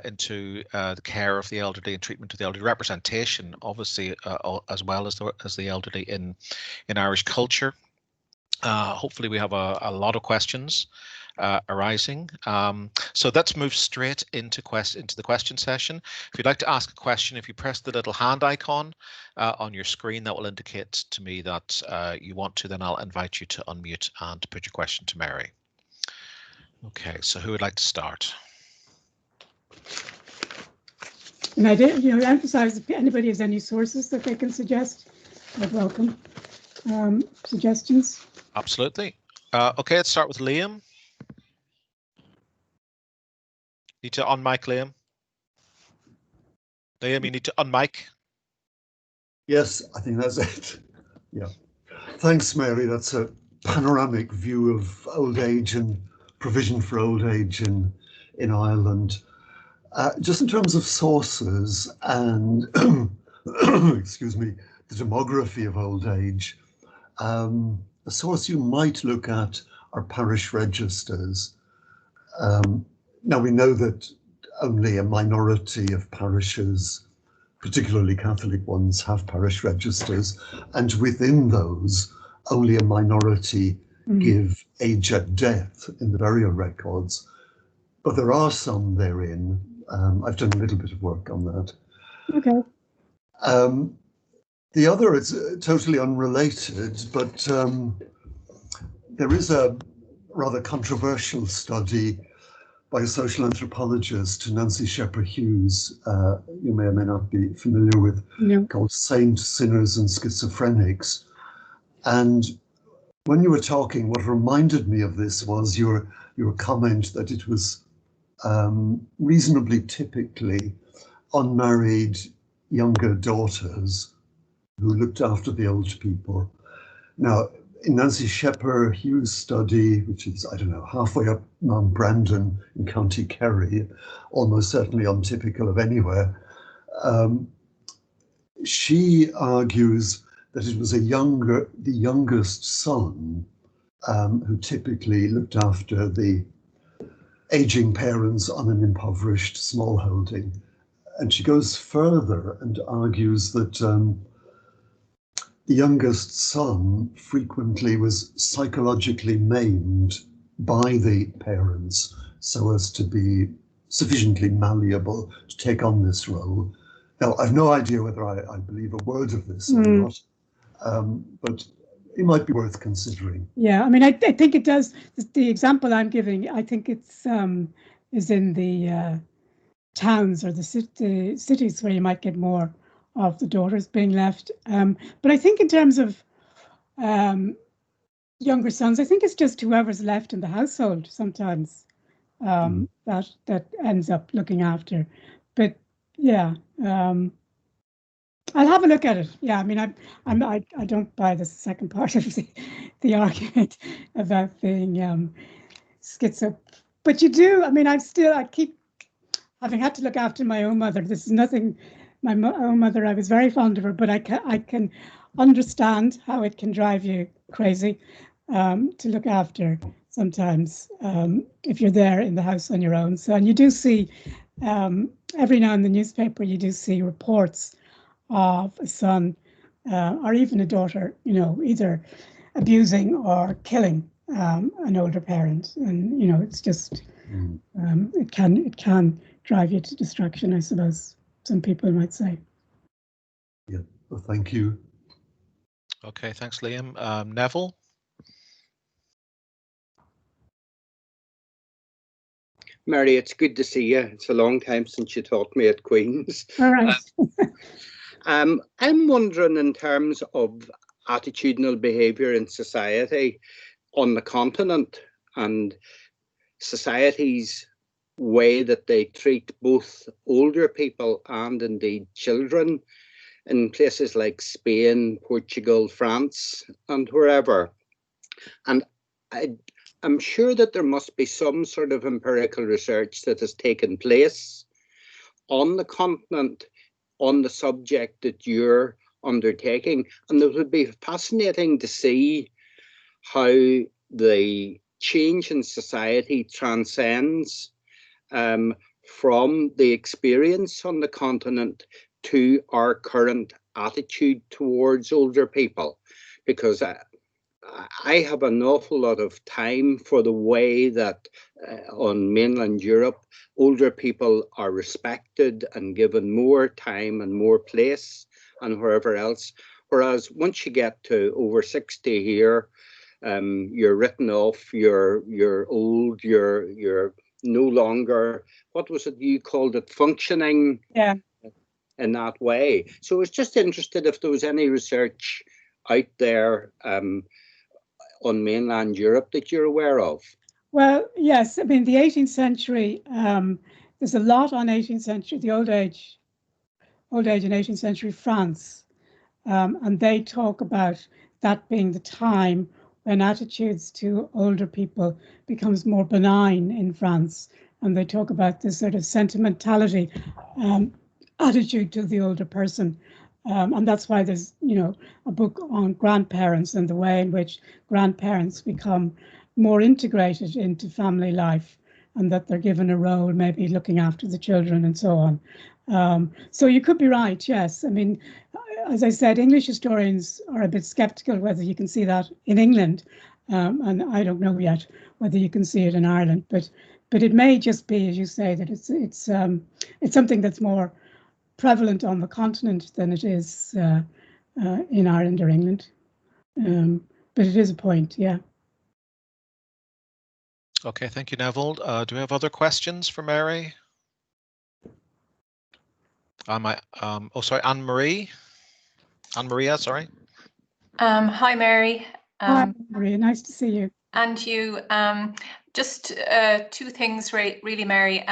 into the care of the elderly and treatment of the elderly, representation, obviously, as well as the elderly in Irish culture. Hopefully, we have a lot of questions arising. So let's move straight into the question session. If you'd like to ask a question, if you press the little hand icon on your screen, that will indicate to me that you want to. Then I'll invite you to unmute and to put your question to Mary. Okay, so who would like to start? And I did, emphasize if anybody has any sources that they can suggest, I'd welcome suggestions. Absolutely. Okay, let's start with Liam. Need to unmic, Liam. Liam, you need to unmic. Yes, I think that's it. Yeah. Thanks, Mary. That's a panoramic view of old age and provision for old age in Ireland. Just in terms of sources and, excuse me, the demography of old age, a source you might look at are parish registers. Now we know that only a minority of parishes, particularly Catholic ones, have parish registers, and within those, only a minority give age at death in the burial records. But there are some therein. I've done a little bit of work on that. Okay. The other is totally unrelated, but there is a rather controversial study by a social anthropologist, Tenancy Hughes, you may or may not be familiar with, called Saints, Sinners and Schizophrenics. And when you were talking, what reminded me of this was your comment that it was reasonably typically unmarried younger daughters who looked after the old people. Now, in Nancy Hughes' study, which is, I don't know, halfway up Mount Brandon in County Kerry, almost certainly untypical of anywhere, she argues that it was the youngest son who typically looked after the aging parents on an impoverished smallholding. And she goes further and argues that the youngest son frequently was psychologically maimed by the parents so as to be sufficiently malleable to take on this role. Now, I've no idea whether I believe a word of this or not, but it might be worth considering. Yeah, I mean, I think it does. The example I'm giving, I think it's is in the towns or the cities where you might get more of the daughters being left. But I think in terms of younger sons, I think it's just whoever's left in the household sometimes that ends up looking after. But yeah, I'll have a look at it. Yeah, I mean, I don't buy the second part of the argument about being schizo, but you do. I mean, I keep having had to look after my own mother. This is nothing. My own mother, I was very fond of her, but I can understand how it can drive you crazy to look after sometimes if you're there in the house on your own. So, and you do see every now in the newspaper, you do see reports of a son or even a daughter, either abusing or killing an older parent, and it's just it can drive you to destruction, I suppose some people might say. Yeah, well, thank you. Okay, thanks, Liam. Neville. Mary, it's good to see you. It's a long time since you taught me at Queen's. All right. I'm wondering, in terms of attitudinal behaviour in society on the continent and society's way that they treat both older people and indeed children in places like Spain, Portugal, France, and wherever. And I'm sure that there must be some sort of empirical research that has taken place on the continent on the subject that you're undertaking, and it would be fascinating to see how the change in society transcends from the experience on the continent to our current attitude towards older people, because I have an awful lot of time for the way that on mainland Europe, older people are respected and given more time and more place and wherever else. Whereas once you get to over 60 here, you're written off, you're old, you're no longer, what was it you called it, functioning in that way. So I was just interested if there was any research out there on mainland Europe that you're aware of. Well, yes, I mean, the 18th century, there's a lot on 18th century, the old age in 18th century France. And they talk about that being the time when attitudes to older people becomes more benign in France. And they talk about this sort of sentimentality attitude to the older person. And that's why there's, a book on grandparents and the way in which grandparents become more integrated into family life, and that they're given a role, maybe looking after the children and so on. So you could be right, yes. I mean, as I said, English historians are a bit skeptical whether you can see that in England, and I don't know yet whether you can see it in Ireland. But it may just be, as you say, that it's something that's more prevalent on the continent than it is in Ireland or England. But it is a point, yeah. Okay, thank you, Neville. Do we have other questions for Mary? Sorry, Anne-Marie. Anne-Maria, sorry. Hi, Mary. Hi, Maria. Nice to see you. And you. Just two things, really, Mary.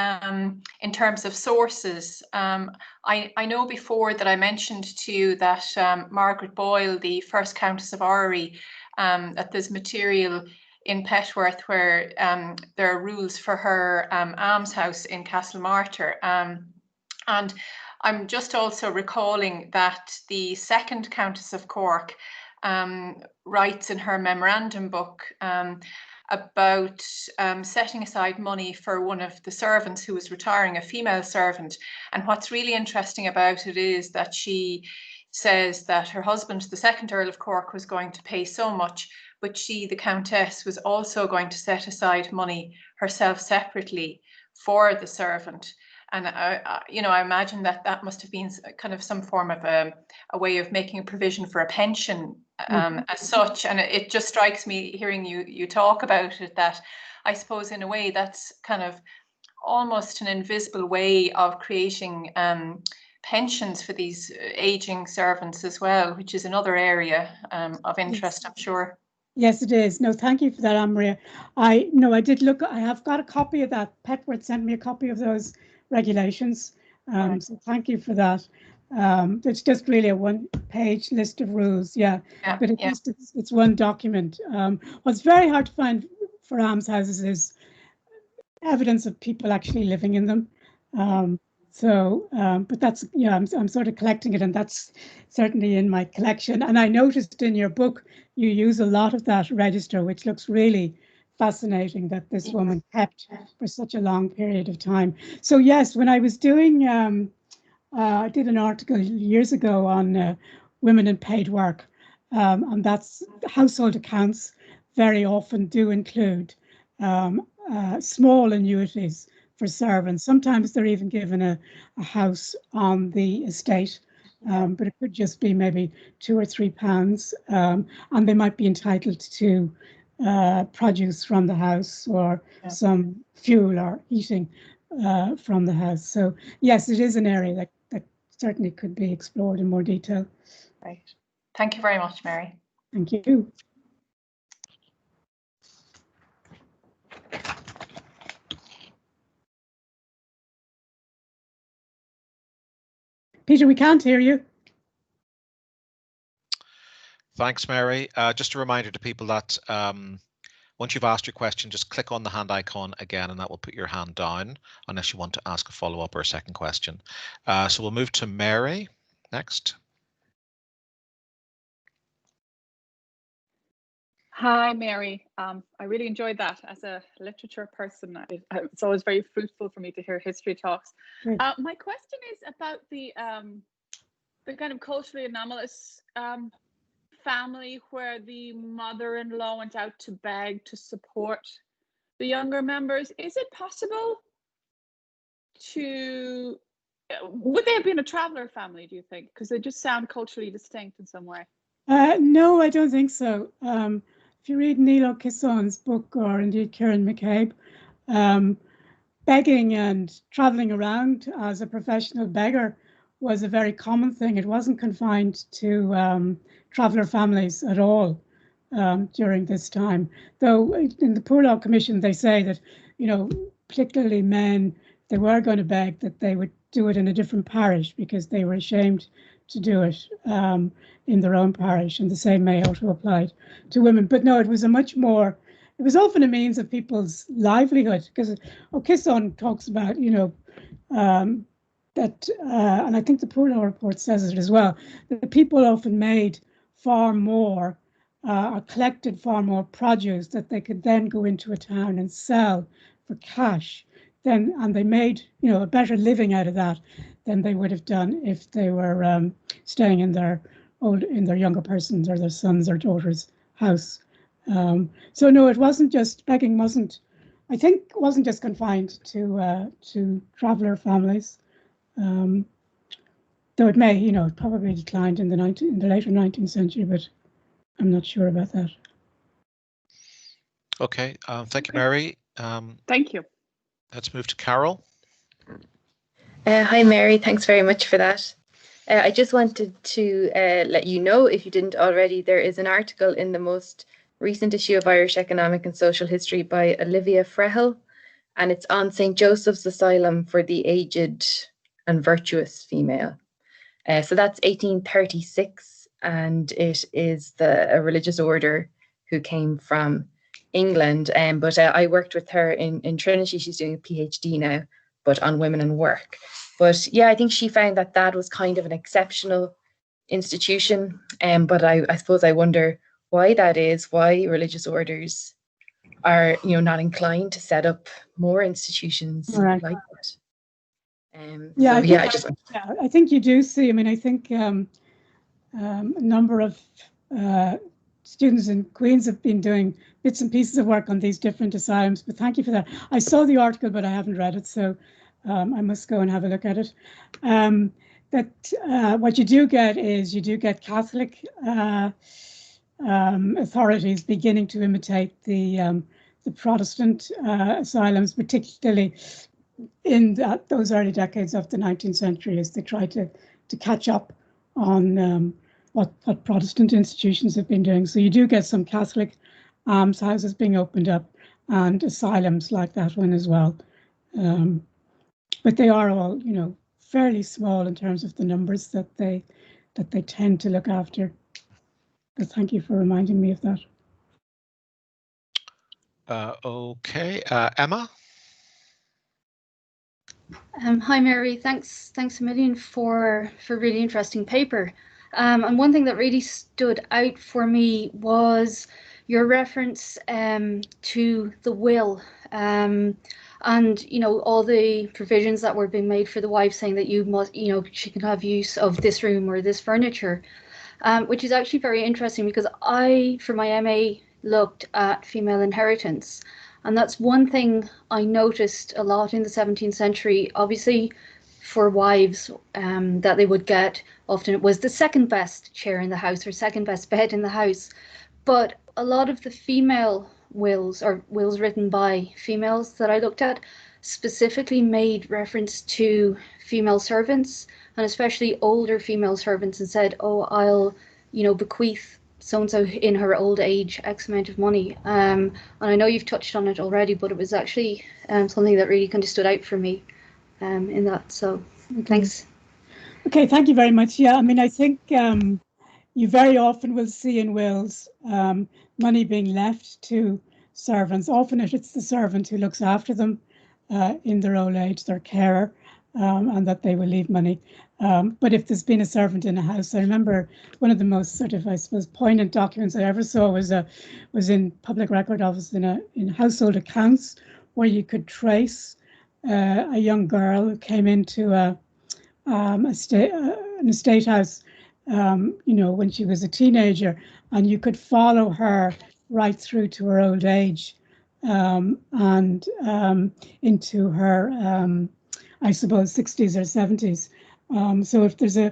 In terms of sources, I know before that I mentioned to you that Margaret Boyle, the first Countess of Orrery, that there's material in Petworth where there are rules for her almshouse in Castlemartyr. And I'm just also recalling that the second Countess of Cork writes in her memorandum book about setting aside money for one of the servants who was retiring, a female servant. And what's really interesting about it is that she says that her husband, the second Earl of Cork, was going to pay so much, but she, the Countess, was also going to set aside money herself separately for the servant. And I imagine that must have been kind of some form of a way of making a provision for a pension as such. And it just strikes me, hearing you talk about it, that I suppose in a way that's kind of almost an invisible way of creating pensions for these aging servants as well, which is another area of interest, yes. I'm sure. Yes, it is. No, thank you for that, Anne-Maria. I did look. I have got a copy of that. Petworth sent me a copy of those regulations. So thank you for that. It's just really a one-page list of rules. Yeah, but it's one document. What's very hard to find for almshouses is evidence of people actually living in them. But that's, I'm sort of collecting it, and that's certainly in my collection. And I noticed in your book, you use a lot of that register, which looks really fascinating, that this woman kept for such a long period of time. So yes, when I was doing, I did an article years ago on women in paid work, and that's household accounts very often do include small annuities for servants. Sometimes they're even given a house on the estate, but it could just be maybe £2 or £3, and they might be entitled to produce from the house, or some fuel or heating from the house. So yes, it is an area that certainly could be explored in more detail. Right. Thank you very much, Mary. Thank you. Peter, we can't hear you. Thanks, Mary. Just a reminder to people that Once you've asked your question, just click on the hand icon again, and that will put your hand down unless you want to ask a follow-up or a second question. So we'll move to Mary next. Hi, Mary. I really enjoyed that. As a literature person, it's always very fruitful for me to hear history talks. My question is about the kind of culturally anomalous family where the mother-in-law went out to beg to support the younger members. Is it possible to, would they have been a traveller family, do you think? Because they just sound culturally distinct in some way. No, I don't think so. If you read Neil O'Kisson's book, or indeed Kieran McCabe, begging and travelling around as a professional beggar was a very common thing. It wasn't confined to traveller families at all during this time. Though in the Poor Law Commission, they say that, you know, particularly men, they were going to beg, that they would do it in a different parish because they were ashamed to do it in their own parish, and the same may also apply to women. But no, it was a much more, it was often a means of people's livelihood, because O'Kisson talks about, you know, that, and I think the Poor Law Report says it as well, that the people often made far more, or collected far more produce that they could then go into a town and sell for cash. Then, and they made, you know, a better living out of that than they would have done if they were staying in their younger person's or their son's or daughter's house. So no, it wasn't just, begging wasn't, I think, wasn't just confined to traveller families. Though it may, you know, it probably declined in the later 19th century, but I'm not sure about that. Okay, thank you, Mary. Thank you. Let's move to Carol. Hi, Mary. Thanks very much for that. I just wanted to let you know, if you didn't already, there is an article in the most recent issue of Irish Economic and Social History by Olivia Frehel, and it's on St. Joseph's Asylum for the Aged and Virtuous Female. So that's 1836, and it is a religious order who came from England. But I worked with her in Trinity. She's doing a PhD now, but on women and work. But yeah, I think she found that was kind of an exceptional institution. But I suppose I wonder why that is, why religious orders are, you know, not inclined to set up more institutions like that. I think you do see. I mean, I think a number of students in Queen's have been doing bits and pieces of work on these different asylums. But thank you for that. I saw the article, but I haven't read it, so I must go and have a look at it. What you do get is Catholic authorities beginning to imitate the Protestant asylums, particularly in those early decades of the 19th century, as they try to catch up on what Protestant institutions have been doing. So you do get some Catholic almshouses being opened up and asylums like that one as well. But they are all, you know, fairly small in terms of the numbers that they tend to look after. But thank you for reminding me of that. Okay, Emma. Hi, Mary. Thanks a million for a really interesting paper. And one thing that really stood out for me was your reference to the will, and, you know, all the provisions that were being made for the wife, saying that you must, you know, she can have use of this room or this furniture, which is actually very interesting, because I, for my MA, looked at female inheritance. And that's one thing I noticed a lot in the 17th century. Obviously, for wives, that they would get, often it was the second best chair in the house or second best bed in the house. But a lot of the female wills, or wills written by females that I looked at, specifically made reference to female servants, and especially older female servants, and said, oh, I'll, you know, bequeath so-and-so in her old age X amount of money. And I know you've touched on it already, but it was actually something that really kind of stood out for me in that. So thanks. Okay, thank you very much. Yeah, I mean, I think you very often will see in wills money being left to servants. Often it's the servant who looks after them in their old age, their carer, and that they will leave money. But if there's been a servant in a house, I remember one of the most sort of, I suppose, poignant documents I ever saw was in Public Record Office in household accounts, where you could trace a young girl who came into an estate house, when she was a teenager, and you could follow her right through to her old age, and into her, I suppose, 60s or 70s. So if there's a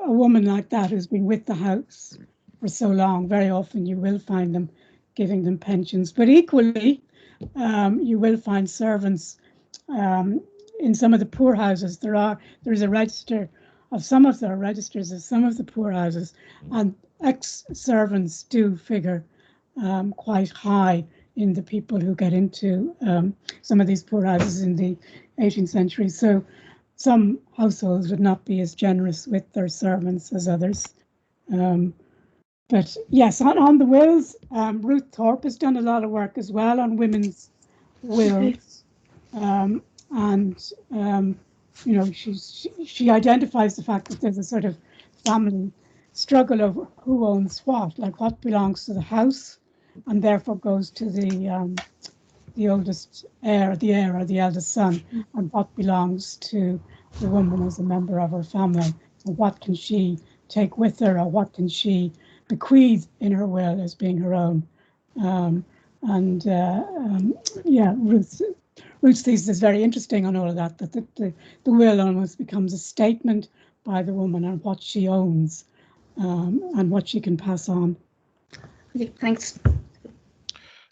woman like that who's been with the house for so long, very often you will find them giving them pensions. But equally, you will find servants in some of the poor houses. There's a register of some of the registers of some of the poor houses, and ex-servants do figure quite high in the people who get into some of these poor houses in the 18th century. So some households would not be as generous with their servants as others. But yes, on the wills, Ruth Thorpe has done a lot of work as well on women's wills. She identifies the fact that there's a sort of family struggle over who owns what, like what belongs to the house and therefore goes to the oldest heir, the heir or the eldest son, and what belongs to the woman as a member of her family. So what can she take with her, or what can she bequeath in her will as being her own? Ruth's thesis is very interesting on all of that, that the will almost becomes a statement by the woman on what she owns and what she can pass on. Okay, thanks.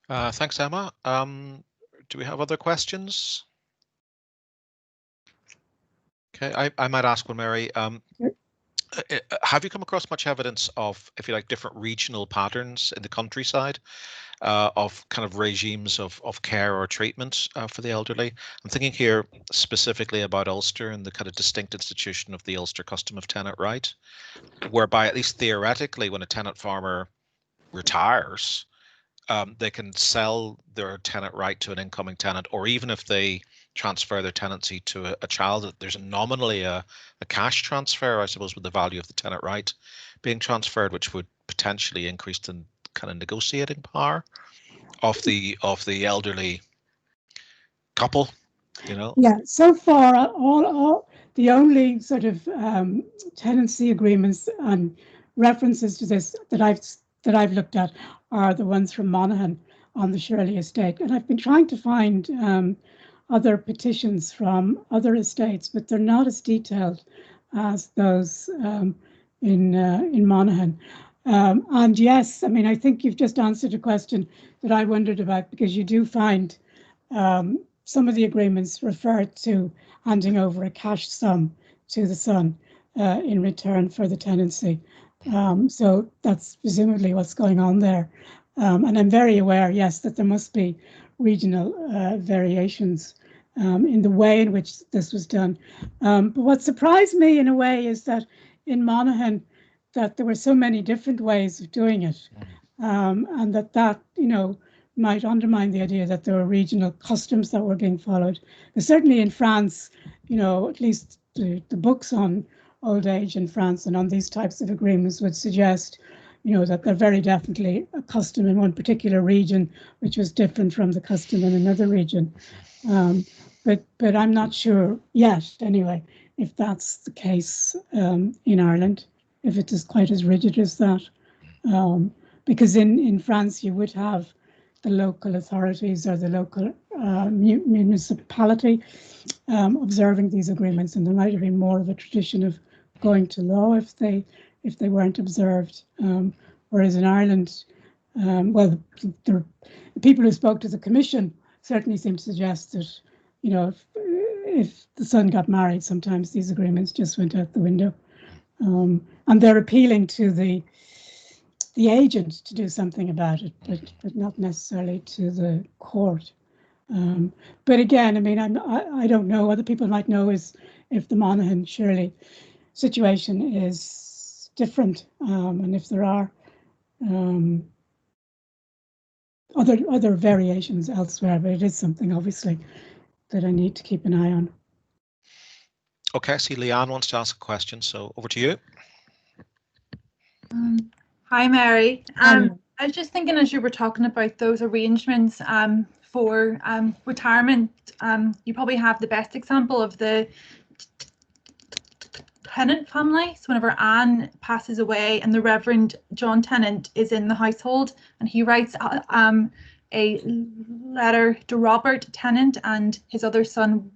Thanks, Emma. Do we have other questions? Okay, I might ask one, Mary. Have you come across much evidence of, if you like, different regional patterns in the countryside of kind of regimes of care or treatment for the elderly? I'm thinking here specifically about Ulster and the kind of distinct institution of the Ulster custom of tenant right, whereby at least theoretically, when a tenant farmer retires, they can sell their tenant right to an incoming tenant, or even if they transfer their tenancy to a child, there's nominally a cash transfer, I suppose, with the value of the tenant right being transferred, which would potentially increase the kind of negotiating power of the elderly couple, Yeah, so far all the only sort of tenancy agreements and references to this that I've looked at are the ones from Monaghan on the Shirley estate, and I've been trying to find other petitions from other estates, but they're not as detailed as those in Monaghan. And yes, I mean, I think you've just answered a question that I wondered about, because you do find some of the agreements refer to handing over a cash sum to the son in return for the tenancy. So that's presumably what's going on there. And I'm very aware, yes, that there must be regional variations in the way in which this was done. But what surprised me in a way is that in Monaghan, that there were so many different ways of doing it, and that might undermine the idea that there were regional customs that were being followed. But certainly in France, at least the books on old age in France and on these types of agreements would suggest, that they're very definitely a custom in one particular region, which was different from the custom in another region. But I'm not sure yet, anyway, if that's the case in Ireland, if it is quite as rigid as that. Because in France, you would have the local authorities or the local municipality observing these agreements, and there might have been more of a tradition of going to law if they weren't observed. Whereas in Ireland, the people who spoke to the Commission certainly seem to suggest that, if the son got married, sometimes these agreements just went out the window. And they're appealing to the agent to do something about it, but not necessarily to the court. But again, I mean, I don't know. Other people might know is if the Monaghan Shirley situation is different, and if there are other variations elsewhere, but it is something obviously that I need to keep an eye on. Okay, I see Leanne wants to ask a question, so over to you. Hi, Mary. Hi. I was just thinking as you were talking about those arrangements for retirement, you probably have the best example of the Tennant family. So whenever Anne passes away and the Reverend John Tennant is in the household, and he writes a letter to Robert Tennant and his other son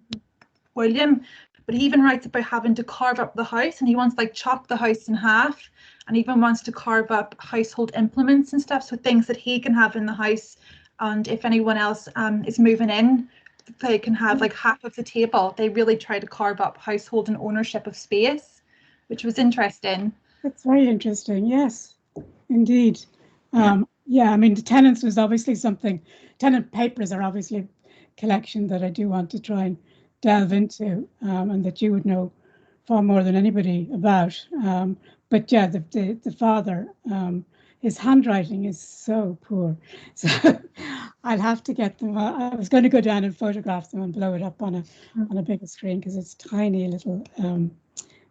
William, but he even writes about having to carve up the house, and he wants to like chop the house in half, and even wants to carve up household implements and stuff, so things that he can have in the house, and if anyone else is moving in, they can have like half of the table. They really try to carve up household and ownership of space, which was interesting. That's very interesting. Yes, indeed. Yeah, I mean, the Tenants was obviously something. Tenant papers are obviously a collection that I do want to try and delve into, and that you would know far more than anybody about. But yeah, the father, his handwriting is so poor, so I'll have to get them. I was going to go down and photograph them and blow it up on a bigger screen, because it's tiny little,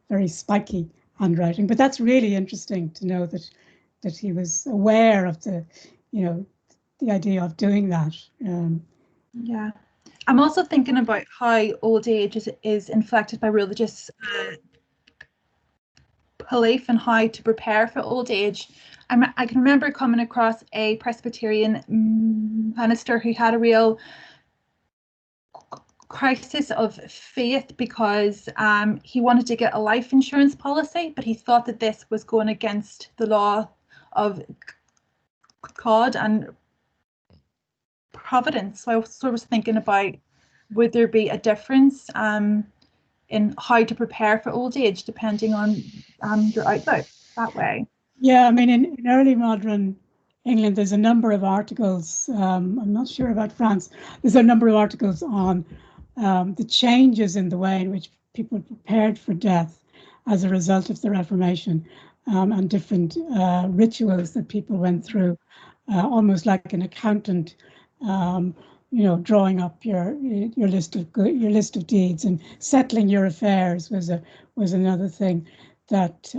very spiky handwriting. But that's really interesting to know that he was aware of the idea of doing that. Yeah. I'm also thinking about how old age is inflected by religious belief and how to prepare for old age. I can remember coming across a Presbyterian minister who had a real crisis of faith because he wanted to get a life insurance policy, but he thought that this was going against the law of God and providence. So I sort of was thinking about, would there be a difference in how to prepare for old age depending on your outlook that way? Yeah, I mean, in early modern England, there's a number of articles. I'm not sure about France. There's a number of articles on the changes in the way in which people prepared for death as a result of the Reformation, and different rituals that people went through, almost like an accountant, drawing up your list of deeds, and settling your affairs was another thing that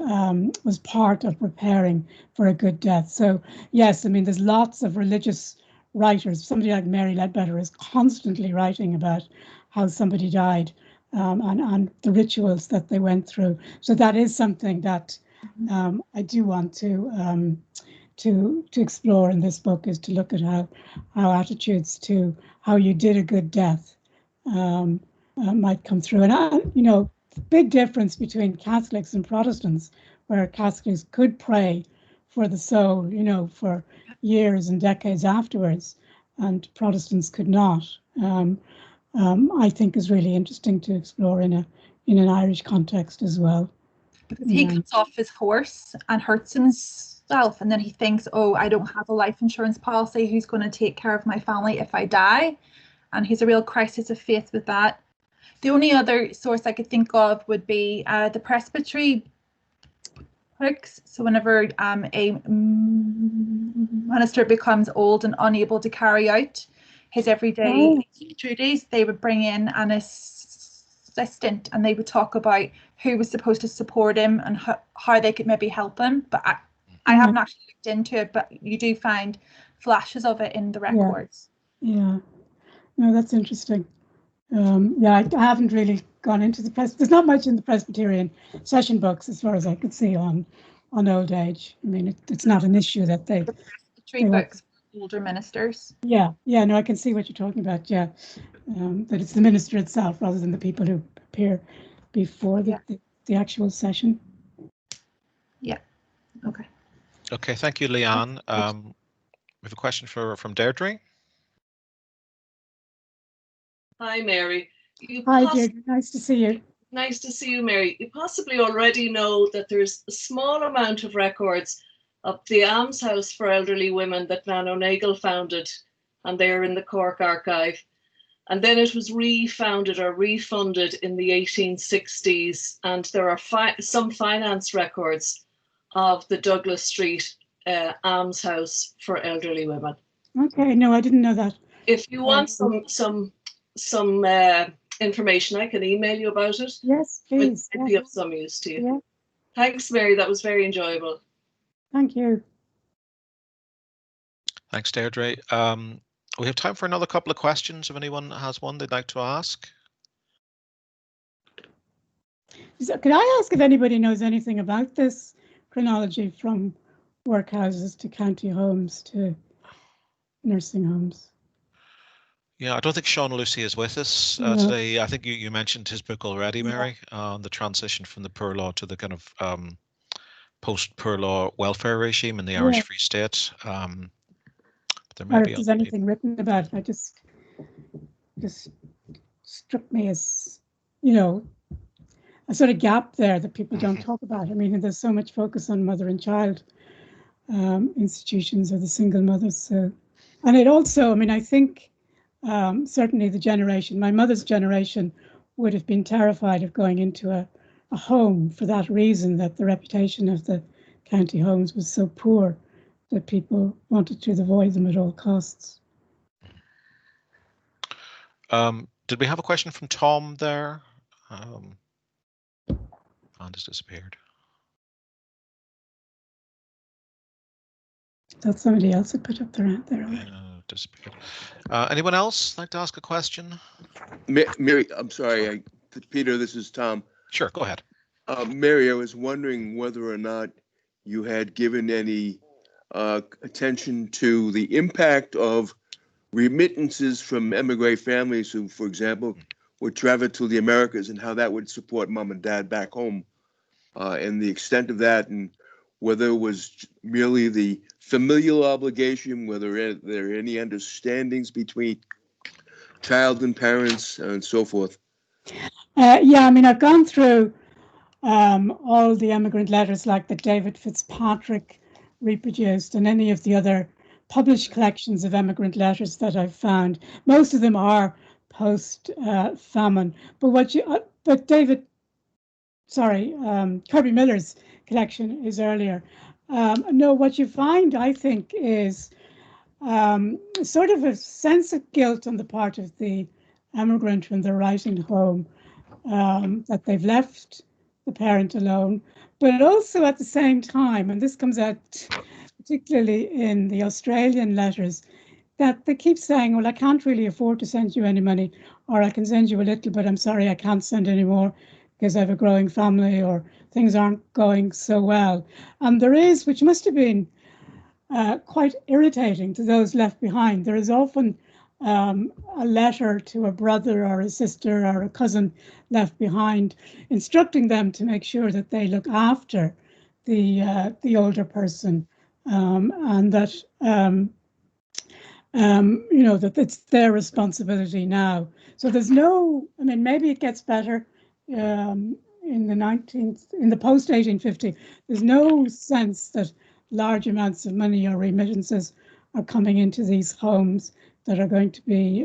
was part of preparing for a good death. So yes, I mean, there's lots of religious writers. Somebody like Mary Ledbetter is constantly writing about how somebody died, and the rituals that they went through. So that is something that I do want to explore in this book, is to look at how attitudes to how you did a good death might come through. And big difference between Catholics and Protestants, where Catholics could pray for the soul, for years and decades afterwards, and Protestants could not. I think is really interesting to explore in an Irish context as well. Because he cuts off his horse and hurts himself, and then he thinks, oh, I don't have a life insurance policy. Who's going to take care of my family if I die? And he's a real crisis of faith with that. The only other source I could think of would be the presbytery books. So whenever a minister becomes old and unable to carry out his everyday duties, they would bring in an assistant, and they would talk about who was supposed to support him and how they could maybe help him. But I haven't actually looked into it, but you do find flashes of it in the records. Yeah. No, that's interesting. I haven't really gone into the there's not much in the Presbyterian session books as far as I could see on old age. I mean, it's not an issue that they books for older ministers. No, I can see what you're talking about. Yeah, that it's the minister itself rather than the people who appear before the actual session. Yeah. Okay. Okay, thank you, Leanne. We have a question from Deirdre. Hi, Mary. Hi, Deirdre. Nice to see you. Nice to see you, Mary. You possibly already know that there's a small amount of records of the almshouse for elderly women that Nan O'Neill founded, and they're in the Cork Archive. And then it was refounded or refunded in the 1860s, and there are some finance records of the Douglas Street almshouse for elderly women. Okay, no, I didn't know that. If you want some information, I can email you about it. Yes, please. It'd be of some use to you. Yeah. Thanks, Mary. That was very enjoyable. Thank you. Thanks, Deirdre. We have time for another couple of questions. If anyone has one they'd like to ask. So could I ask if anybody knows anything about this chronology from workhouses to county homes to nursing homes? Yeah, I don't think Sean Lucy is with us today. I think you mentioned his book already, Mary, on the transition from the poor law to the kind of post-poor law welfare regime in the Irish Free State. There may or be if there's anything written about it. I just struck me as, you know, a sort of gap there that people don't talk about. I mean, there's so much focus on mother and child institutions or the single mothers. So, and it also, I mean, I think certainly the generation, my mother's generation, would have been terrified of going into a home for that reason, that the reputation of the county homes was so poor that people wanted to avoid them at all costs. Did we have a question from Tom there? And has disappeared. Thought somebody else had put up their hand there. Disappeared. Anyone else like to ask a question? Mary, I'm sorry, Peter, this is Tom. Sure, go ahead. Mary, I was wondering whether or not you had given any attention to the impact of remittances from emigre families who, for example, would travel to the Americas, and how that would support mom and dad back home, and the extent of that, and whether it was merely the familial obligation, whether there are any understandings between child and parents, and so forth. Yeah, I mean, I've gone through all the emigrant letters like that David Fitzpatrick reproduced, and any of the other published collections of emigrant letters that I've found. Most of them are post-famine. But Kirby Miller's collection is earlier. No, what you find, I think, is sort of a sense of guilt on the part of the emigrant when they're writing home, that they've left the parent alone, but also at the same time, and this comes out particularly in the Australian letters, that they keep saying, well, I can't really afford to send you any money, or I can send you a little, but I'm sorry, I can't send any more because I have a growing family, or things aren't going so well. And there is, which must have been quite irritating to those left behind, there is often a letter to a brother or a sister or a cousin left behind, instructing them to make sure that they look after the older person, and that you know, that it's their responsibility now. So there's no, I mean, maybe it gets better in the post 1850. There's no sense that large amounts of money or remittances are coming into these homes that are going to be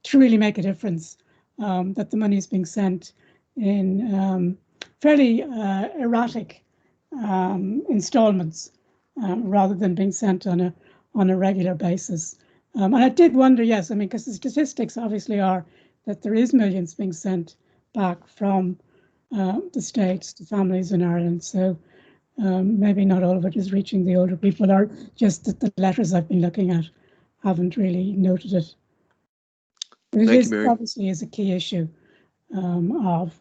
to really make a difference, that the money is being sent in fairly erratic installments, rather than being sent on a regular basis. And I did wonder, yes, I mean, because the statistics obviously are that there is millions being sent back from the States to families in Ireland. So maybe not all of it is reaching the older people, or just that the letters I've been looking at haven't really noted it. But it obviously is a key issue of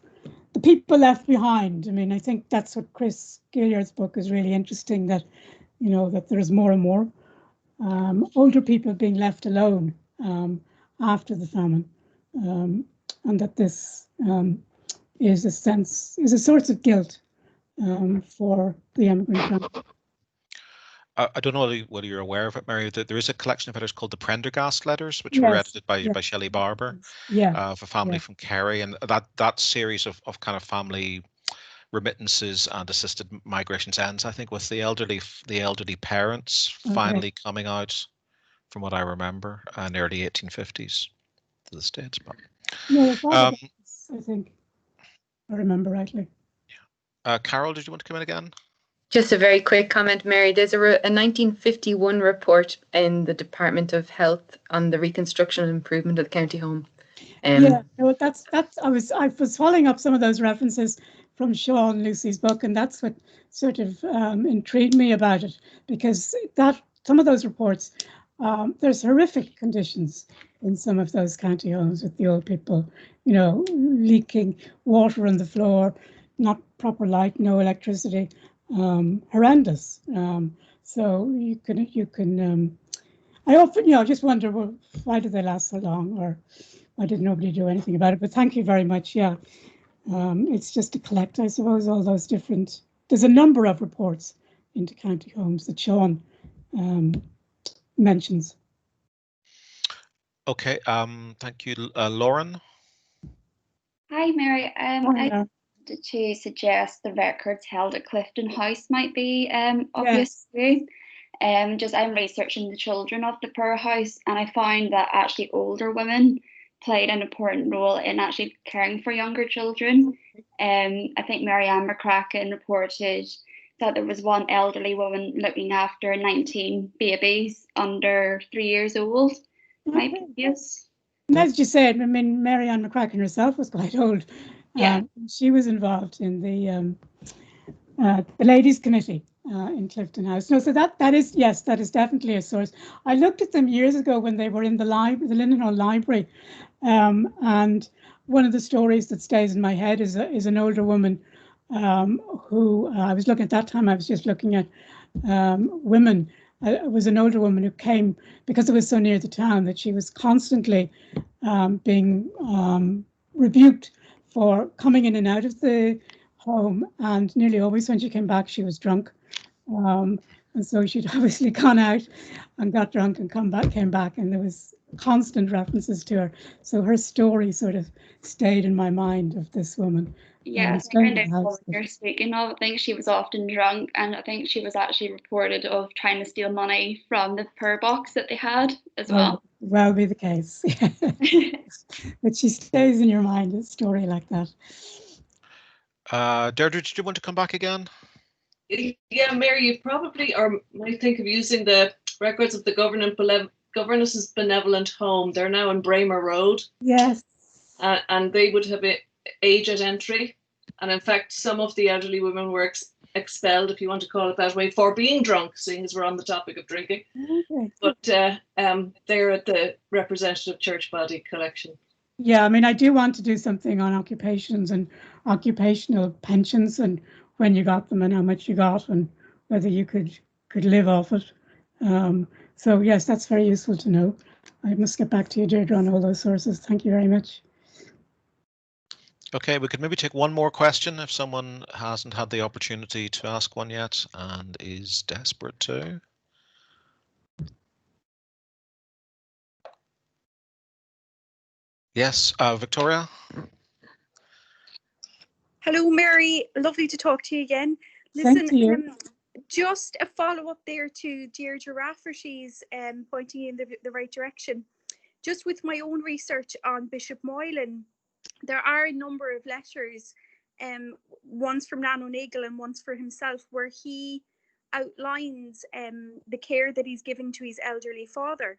the people left behind. I mean, I think that's what Chris Gilliard's book is really interesting, that, you know, that there's more and more older people being left alone after the famine, and that this is a source of guilt for the immigrant family. I don't know whether you're aware of it, Mary, that there is a collection of letters called the Prendergast letters, which were edited by Shelley Barber, of a family from Kerry, and that series of kind of family remittances and assisted migrations ends, I think, with the elderly parents finally coming out, from what I remember, in the early 1850s to the States. But I think I remember rightly. Carol, did you want to come in again? Just a very quick comment, Mary. There's a 1951 report in the Department of Health on the reconstruction and improvement of the county home. Yeah, no, that's I was following up some of those references from Sean Lucy's book, and that's what sort of intrigued me about it, because that some of those reports, there's horrific conditions in some of those county homes with the old people, you know, leaking water on the floor, not proper light, no electricity, horrendous. So you can I often, you know, just wonder, well, why did they last so long, or why did nobody do anything about it? But thank you very much. Yeah, it's just to collect, I suppose, all those different. There's a number of reports into county homes that Sean mentions. Okay. Thank you, Lauren. Hi, Mary. Hi, I wanted to suggest the records held at Clifton House might be obvious to you. Just I'm researching the children of the poorhouse, and I found that actually older women played an important role in actually caring for younger children. I think Mary Ann McCracken reported that there was one elderly woman looking after 19 babies under 3 years old. Yes. And as you said, I mean, Mary Ann McCracken herself was quite old. Yeah. She was involved in the ladies' committee in Clifton House. No, so that is, yes, that is definitely a source. I looked at them years ago when they were in the library, the Lindenhall Library, and one of the stories that stays in my head is an older woman who I was looking at that time. I was just looking at women. It was an older woman who came because it was so near the town that she was constantly being rebuked for coming in and out of the home, and nearly always when she came back she was drunk, and so she'd obviously gone out and got drunk and came back, and there was constant references to her. So her story sort of stayed in my mind of this woman. Yeah, I think I know what you're speaking of. I think she was often drunk, and I think she was actually reported of trying to steal money from the purr box that they had as well. Well be the case. But she stays in your mind, a story like that. Deirdre, did you want to come back again? Yeah, Mary, you probably or might think of using the records of the Governess's Benevolent Home. They're now in Bramer Road. Yes. And they would have age at entry. And in fact, some of the elderly women were expelled, if you want to call it that way, for being drunk, seeing as we're on the topic of drinking. Okay. But they're at the representative church body collection. Yeah, I mean, I do want to do something on occupations and occupational pensions, and when you got them and how much you got and whether you could live off it. So yes, that's very useful to know. I must get back to you, Deirdre, on all those sources. Thank you very much. Okay, we could maybe take one more question if someone hasn't had the opportunity to ask one yet and is desperate to. Yes, Victoria. Hello, Mary. Lovely to talk to you again. Listen, just a follow-up there to Deirdre Rafferty's pointing in the right direction. Just with my own research on Bishop Moylan, there are a number of letters, one's from Nan O'Neill and one's for himself, where he outlines the care that he's given to his elderly father.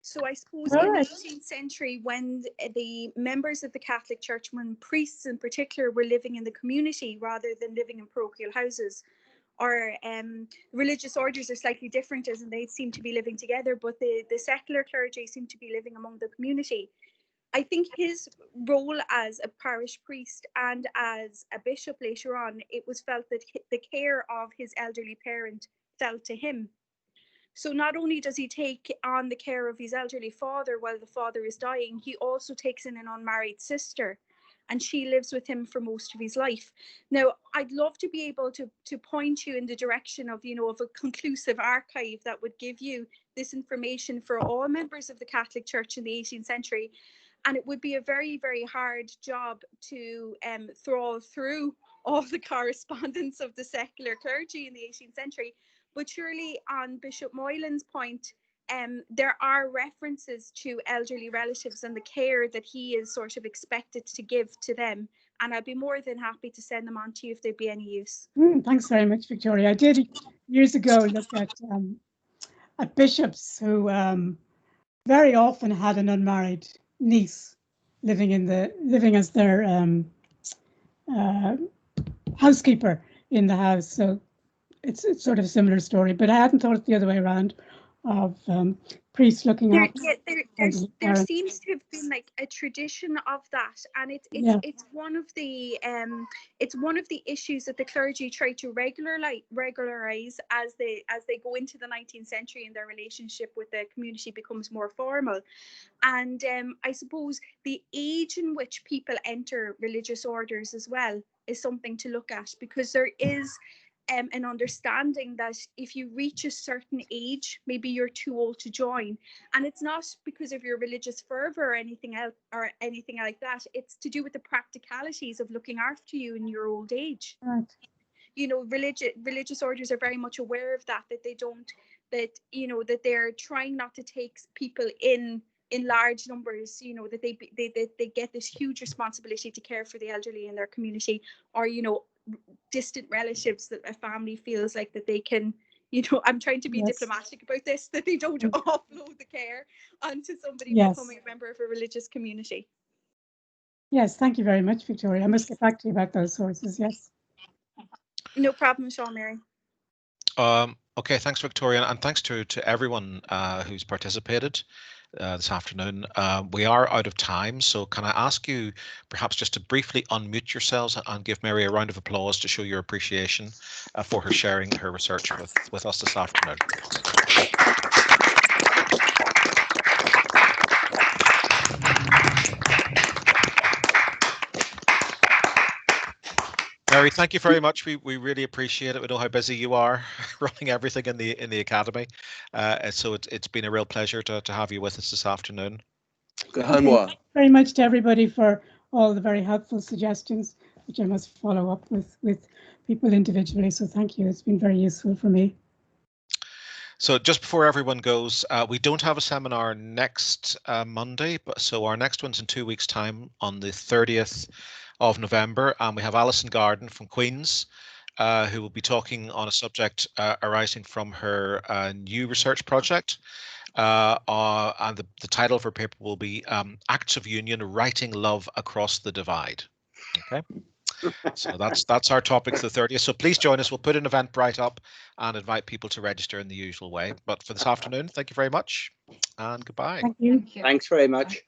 So I suppose in the 18th century, when the members of the Catholic Church, when priests in particular were living in the community rather than living in parochial houses, or religious orders are slightly different as in they seem to be living together, but the secular clergy seem to be living among the community. I think his role as a parish priest and as a bishop later on, it was felt that the care of his elderly parent fell to him. So not only does he take on the care of his elderly father while the father is dying, he also takes in an unmarried sister, and she lives with him for most of his life. Now, I'd love to be able to point you in the direction of, of a conclusive archive that would give you this information for all members of the Catholic Church in the 18th century. And it would be a very, very hard job to throw through all the correspondence of the secular clergy in the 18th century. But surely on Bishop Moylan's point, there are references to elderly relatives and the care that he is sort of expected to give to them and I'd be more than happy to send them on to you if they'd be any use. Thanks very much, Victoria. I did years ago look at bishops who very often had an unmarried niece living as their housekeeper in the house. So it's sort of a similar story, but I hadn't thought it the other way around of priests looking after. There seems to have been like a tradition of that, and it's one of the issues that the clergy try to regularize as they go into the 19th century and their relationship with the community becomes more formal. And I suppose the age in which people enter religious orders as well is something to look at, because there is an understanding that if you reach a certain age, maybe you're too old to join, and it's not because of your religious fervor or anything else or anything like that. It's to do with the practicalities of looking after you in your old age. Right. You know, religious orders are very much aware of that that they're trying not to take people in large numbers, you know, that they get this huge responsibility to care for the elderly in their community, or, you know, distant relatives that a family feels like that they can, you know, I'm trying to be diplomatic about this, that they don't offload the care onto somebody becoming a member of a religious community. Yes, thank you very much, Victoria. I must get back to you about those sources. Yes. No problem, Sean, Mary. Okay, thanks, Victoria, and thanks to everyone who's participated this afternoon. We are out of time, so can I ask you perhaps just to briefly unmute yourselves and give Mary a round of applause to show your appreciation for her sharing her research with us this afternoon. Mary, thank you very much. We really appreciate it. We know how busy you are running everything in the academy, so it's been a real pleasure to have you with us this afternoon. Thank you very much to everybody for all the very helpful suggestions, which I must follow up with people individually. So thank you. It's been very useful for me. So just before everyone goes, we don't have a seminar next Monday, so our next one's in 2 weeks' time on the 30th of November, and we have Alison Garden from Queen's, who will be talking on a subject arising from her new research project. And the title of her paper will be Acts of Union, Writing Love Across the Divide. Okay. So that's our topic for the 30th. So please join us. We'll put an Eventbrite up and invite people to register in the usual way. But for this afternoon, thank you very much and goodbye. Thank you. Thanks very much.